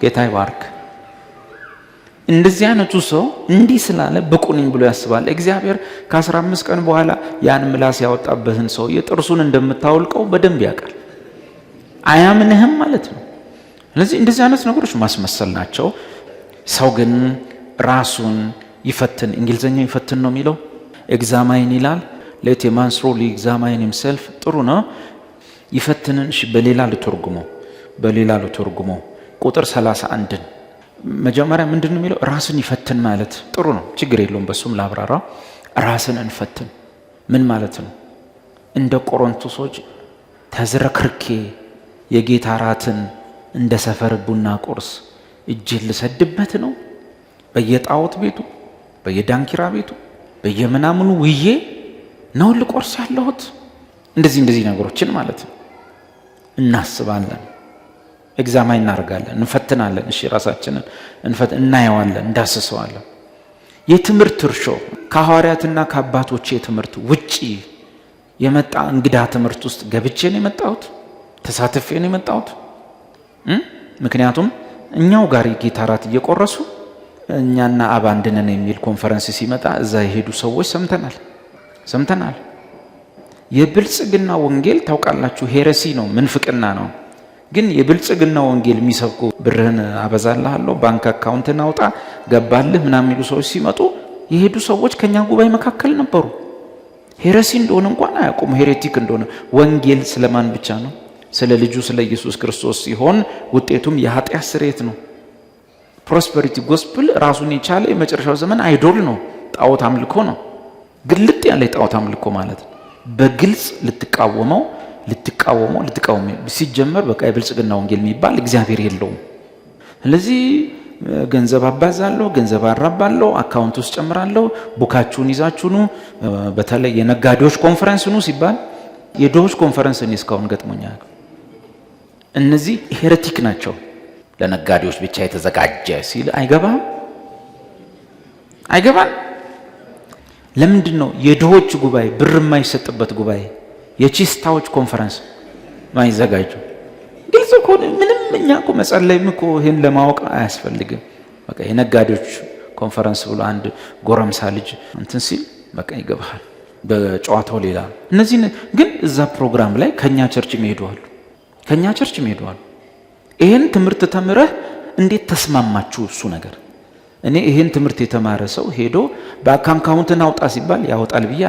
ጌታ ይባርክ። እንደዚህ አይነቱ ሰው እንዲህ ስላለ ብቁ ነኝ ብሎ ያስባል። እግዚአብሔር ከ15 ቀን በኋላ ያን ምላስ ያወጣበትን ሰው የጥርሱን እንደምታወልቀው በደንብ ያውቃል። አያምንህም ማለት ነው። ስለዚህ እንደዚህ አይነት ነገሮች ማስመሰል ናቸው። ሰው ግን ራሱን ይፈትን። እንግሊዘኛው ይፈትን ነው የሚለው፣ ኤግዛማይን ይላል። let a man thoroughly examine himself። ጥሩ ነው። ይፈትንን በሌላ ልተርጉመው ቁጥር 31 መጀመሪያ ምንድን ነው የሚለው? ራስን ይፈትን ማለት ጥሩ ነው፣ ችግር የለውም። በሱም ላብራራ። ራስን እንፈትን ምን ማለት ነው? እንደ ቆሮንቶሶች ተዝረክርኬ የጌታ እራትን እንደ ሰፈር ቡና ቁርስ እጅን ልሰድበት ነው? በየጣዖት ቤቱ፣ በየዳንኪራ ቤቱ፣ በየምናምኑ ውዬ ነው ልቆርስ ያለሁት? እንደዚህ ነገሮችን ማለት ነው እናስባለን፣ ኤግዛማይን እናደርጋለን፣ እንፈትናለን። እሺ ራሳችንን እናየዋለን፣ እንዳስሰዋለን። የትምህርት እርሾ ከሐዋርያትና ከአባቶቼ ትምህርት ውጪ የመጣ እንግዳ ትምህርት ውስጥ ገብቼ ነው የመጣሁት፣ ተሳትፌ ነው የመጣሁት። ምክንያቱም እኛው ጋር ጌታ ራት እየቆረሱ እኛና አብ አንድ ነን የሚል ኮንፈረንስ ሲመጣ እዛ የሄዱ ሰዎች ሰምተናል። የብልጽግና ወንጌል ታውቃላችሁ ሄረሲ ነው፣ ምንፍቅና ነው። ግን የብልጽግና ወንጌል የሚሰብኩ ብርህን አበዛልሃለሁ፣ ባንክ አካውንትን አውጣ፣ ገባልህ ምናምን የሚሉ ሰዎች ሲመጡ የሄዱ ሰዎች ከኛ ጉባኤ መካከል ነበሩ። ሄረሲ እንደሆነ እንኳን አያውቁም፣ ሄሬቲክ እንደሆነ። ወንጌል ስለማን ብቻ ነው? ስለ ልጁ ስለ ኢየሱስ ክርስቶስ ሲሆን ውጤቱም የኃጢአት ስርየት ነው። ፕሮስፐሪቲ ጎስፕል ራሱን የቻለ የመጨረሻው ዘመን አይዶል ነው፣ ጣዖት አምልኮ ነው። ግልጥ ያለ ጣዖት አምልኮ ማለት ነው። በግልጽ ልትቃወመው ሲጀመር በቃ የብልጽግና ወንጌል የሚባል እግዚአብሔር የለውም። ስለዚህ ገንዘብ አባዛለሁ፣ ገንዘብ አራባለሁ፣ አካውንት ውስጥ ጨምራለሁ፣ ቡካችሁን ይዛችሁኑ። በተለይ የነጋዴዎች ኮንፈረንስ ኑ ሲባል የድሆች ኮንፈረንስ እኔ እስካሁን ገጥሞኛል። እነዚህ ሄሬቲክ ናቸው። ለነጋዴዎች ብቻ የተዘጋጀ ሲል አይገባም። ለምንድን ነው የድሆች ጉባኤ ብር የማይሰጥበት ጉባኤ የቺስታዎች ኮንፈረንስ ማይዘጋጁ? ግልጽ እኮ ምንም እኛ እኮ መጸለይም እኮ ይሄን ለማወቅ አያስፈልግም። በቃ የነጋዴዎች ኮንፈረንስ ብሎ አንድ ጎረምሳ ልጅ እንትን ሲል በቃ ይገባሃል በጨዋታው ሌላ። እነዚህ ግን እዛ ፕሮግራም ላይ ከኛ ቸርች ይሄዳሉ። ይሄን ትምህርት ተምረህ እንዴት ተስማማችሁ? እሱ ነገር እኔ ይሄን ትምህርት የተማረ ሰው ሄዶ በአካውንትን አውጣ ሲባል ያወጣል ብዬ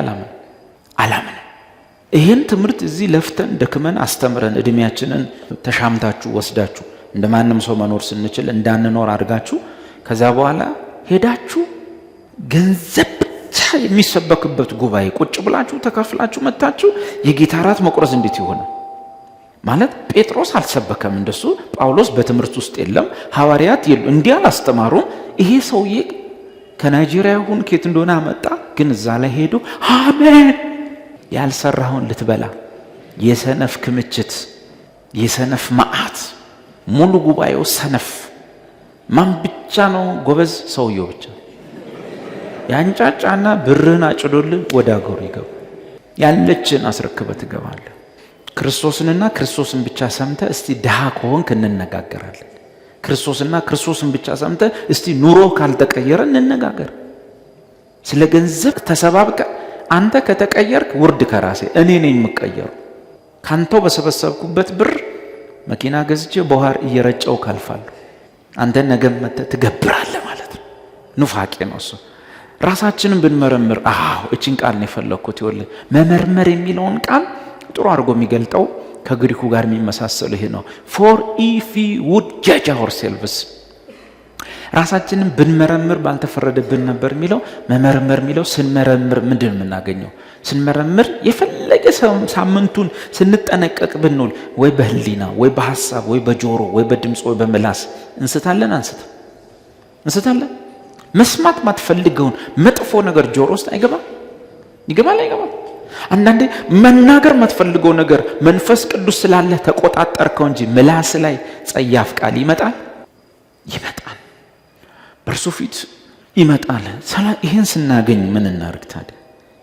አላምን። ይሄን ትምህርት እዚህ ለፍተን ደክመን አስተምረን እድሜያችንን ተሻምታችሁ ወስዳችሁ እንደማንም ሰው መኖር ስንችል እንዳንኖር አድርጋችሁ ከዛ በኋላ ሄዳችሁ ገንዘብ ብቻ የሚሰበክበት ጉባኤ ቁጭ ብላችሁ ተከፍላችሁ መታችሁ የጌታ ራት መቁረስ እንዴት ይሆነ? ማለት ጴጥሮስ አልሰበከም እንደሱ፣ ጳውሎስ በትምህርት ውስጥ የለም፣ ሐዋርያት የሉ፣ እንዲህ አላስተማሩም። ይሄ ሰውዬ ከናይጄሪያ ሁን ከየት እንደሆነ አመጣ። ግን እዛ ላይ ሄዶ አሜን ያልሰራውን ልትበላ የሰነፍ ክምችት፣ የሰነፍ መዓት፣ ሙሉ ጉባኤው ሰነፍ። ማን ብቻ ነው ጎበዝ? ሰውየው ብቻ። ያንጫጫና ብርህን አጭዶልህ ወደ አገሩ ይገባ። ያለችን አስረክበህ ትገባለህ። ክርስቶስንና ክርስቶስን ብቻ ሰምተህ እስቲ ድሃ ከሆንክ እንነጋገራለን። ክርስቶስና ክርስቶስን ብቻ ሰምተህ እስቲ ኑሮ ካልተቀየረ እንነጋገር። ስለ ገንዘብ ተሰባብቀ አንተ ከተቀየርክ ውርድ ከራሴ እኔ ነኝ የምቀየሩ። ካንተው በሰበሰብኩበት ብር መኪና ገዝቼ በኋር እየረጨው ካልፋለሁ። አንተ ነገም መተህ ትገብራለህ ማለት ነው። ኑፋቄ ነው እሱ። ራሳችንን ብንመረምር እቺን ቃል ነው የፈለኩት። ይወል መመርመር የሚለውን ቃል ጥሩ አድርጎ የሚገልጠው ከግሪኩ ጋር የሚመሳሰል ይሄ ነው። for if we would judge ourselves ራሳችንን ብንመረምር ባልተፈረደብን ነበር የሚለው። መመርመር የሚለው ስንመረምር ምንድን የምናገኘው? ስንመረምር የፈለገ ሳምንቱን ስንጠነቀቅ ብንውል ወይ በህሊና ወይ በሐሳብ ወይ በጆሮ ወይ በድምጽ ወይ በምላስ እንስታለን። መስማት ማትፈልገውን መጥፎ ነገር ጆሮ ውስጥ ይገባል። አንዳንዴ መናገር ማትፈልገው ነገር መንፈስ ቅዱስ ስላለ ተቆጣጠርከው እንጂ ምላስ ላይ ጸያፍ ቃል ይመጣል። በእርሱ ፊት ይመጣል። ይህን ስናገኝ ምን እናርግ ታዲያ?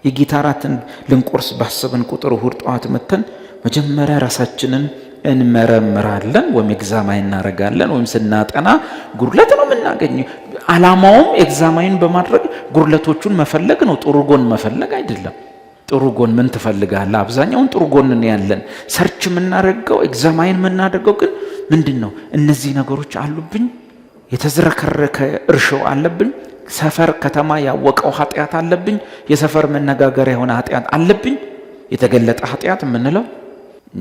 የጌታ ራትን ልንቆርስ ባሰብን ቁጥር እሑድ ጠዋት መተን መጀመሪያ ራሳችንን እንመረምራለን ወይም ኤግዛማይን እናደርጋለን። ወይም ስናጠና ጉድለት ነው የምናገኘው። ዓላማውም ኤግዛማይን በማድረግ ጉድለቶቹን መፈለግ ነው፣ ጥሩ ጎን መፈለግ አይደለም። ጥሩ ጎን ምን ትፈልጋለህ? አብዛኛውን ጥሩ ጎን ነው ያለን። ሰርች የምናደርገው ኤግዛማይን የምናደርገው ግን ምንድን ነው? እነዚህ ነገሮች አሉብኝ፣ የተዝረከረከ እርሾ አለብኝ፣ ሰፈር ከተማ ያወቀው ኃጢአት አለብኝ፣ የሰፈር መነጋገሪያ የሆነ ኃጢአት አለብኝ። የተገለጠ ኃጢአት የምንለው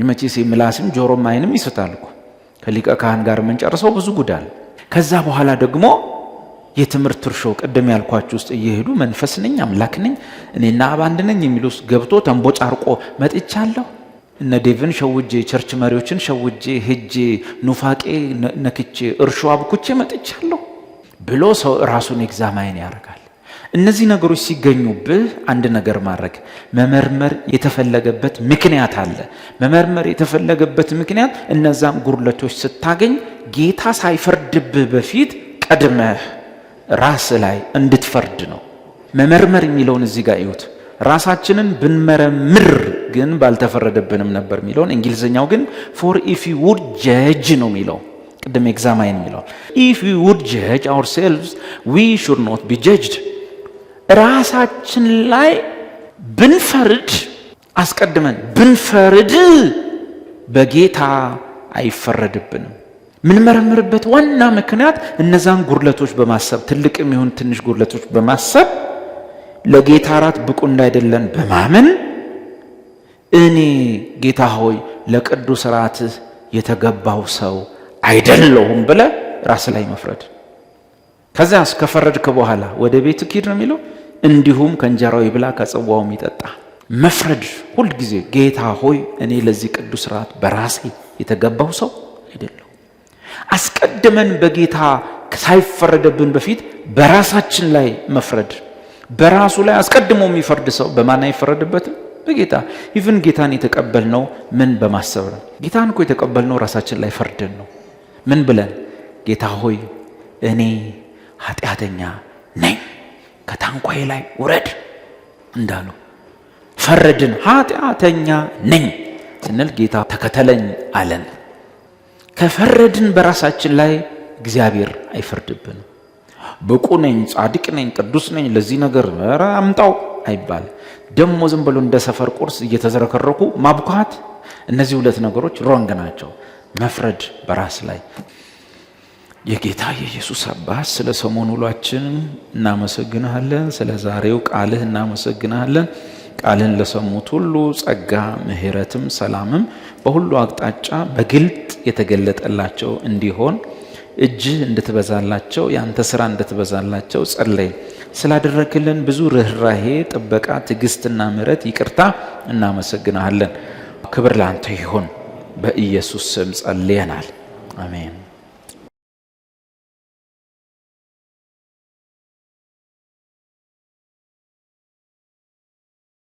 መቼስ ምላስም ጆሮም አይንም ይስታል እኮ። ከሊቀ ካህን ጋር የምንጨርሰው ብዙ ጉዳይ። ከዛ በኋላ ደግሞ የትምህርት እርሾ ቅድም ያልኳችሁ ውስጥ እየሄዱ መንፈስ ነኝ አምላክ ነኝ እኔና አብ አንድ ነኝ የሚሉ ገብቶ ተንቦጫርቆ መጥቻለሁ። እነ ዴቭን ሸውጄ ቸርች መሪዎችን ሸውጄ ሄጄ ኑፋቄ ነክቼ እርሾ አብኩቼ መጥቻለሁ ብሎ ሰው ራሱን ኤግዛማይን ያደርጋል። እነዚህ ነገሮች ሲገኙብህ አንድ ነገር ማድረግ መመርመር የተፈለገበት ምክንያት አለ። መመርመር የተፈለገበት ምክንያት እነዛን ጉድለቶች ስታገኝ ጌታ ሳይፈርድብህ በፊት ቀድመህ ራስ ላይ እንድትፈርድ ነው። መመርመር የሚለውን እዚህ ጋር እዩት። ራሳችንን ብንመረምር ግን ባልተፈረደብንም ነበር የሚለውን እንግሊዝኛው ግን for if we would judge ነው የሚለው። ቅድም ኤግዛማይን የሚለው if we would judge ourselves we should not be judged። ራሳችን ላይ ብንፈርድ አስቀድመን ብንፈርድ በጌታ አይፈረድብንም። ምንመረምርበት ዋና ምክንያት እነዛን ጉድለቶች በማሰብ ትልቅም ይሁን ትንሽ ጉድለቶች በማሰብ ለጌታ ራት ብቁ እንዳይደለን በማመን እኔ ጌታ ሆይ ለቅዱስ ራትህ የተገባው ሰው አይደለሁም ብለ ራስ ላይ መፍረድ። ከዛስ ከፈረድክ በኋላ ወደ ቤት ኪድ ነው የሚለው እንዲሁም ከእንጀራው ይብላ ከጽዋውም ይጠጣ። መፍረድ ሁል ጊዜ ጌታ ሆይ እኔ ለዚህ ቅዱስ ራት በራሴ የተገባው ሰው አይደለሁም። አስቀድመን በጌታ ሳይፈረደብን በፊት በራሳችን ላይ መፍረድ። በራሱ ላይ አስቀድሞ የሚፈርድ ሰው በማን አይፈረድበትም? በጌታ። ኢቭን ጌታን የተቀበልነው ምን በማሰብ ነው? ጌታን እኮ የተቀበልነው ራሳችን ላይ ፈርደን ነው። ምን ብለን? ጌታ ሆይ እኔ ኃጢአተኛ ነኝ ከታንኳዬ ላይ ውረድ እንዳሉ ፈረድን። ኃጢአተኛ ነኝ ስንል ጌታ ተከተለኝ አለን። ከፈረድን በራሳችን ላይ እግዚአብሔር አይፈርድብንም። ብቁ ነኝ፣ ጻድቅ ነኝ፣ ቅዱስ ነኝ ለዚህ ነገር ኧረ አምጣው አይባል። ደሞ ዝም ብሎ እንደ ሰፈር ቁርስ እየተዘረከረኩ ማብኳት፣ እነዚህ ሁለት ነገሮች ሮንግ ናቸው። መፍረድ በራስ ላይ። የጌታ የኢየሱስ አባት ስለ ሰሞኑ ውሏችን እናመሰግናለን። ስለ ዛሬው ቃልህ እናመሰግናለን። ቃልን ለሰሙት ሁሉ ጸጋ ምሕረትም ሰላምም በሁሉ አቅጣጫ በግልጥ የተገለጠላቸው እንዲሆን እጅህ እንድትበዛላቸው ያንተ ሥራ እንድትበዛላቸው ጸለይ። ስላደረክልን ብዙ ርኅራሄ፣ ጥበቃ፣ ትዕግስትና ምሕረት ይቅርታ እናመሰግናለን። ክብር ላንተ ይሁን። በኢየሱስ ስም ጸልየናል። አሜን።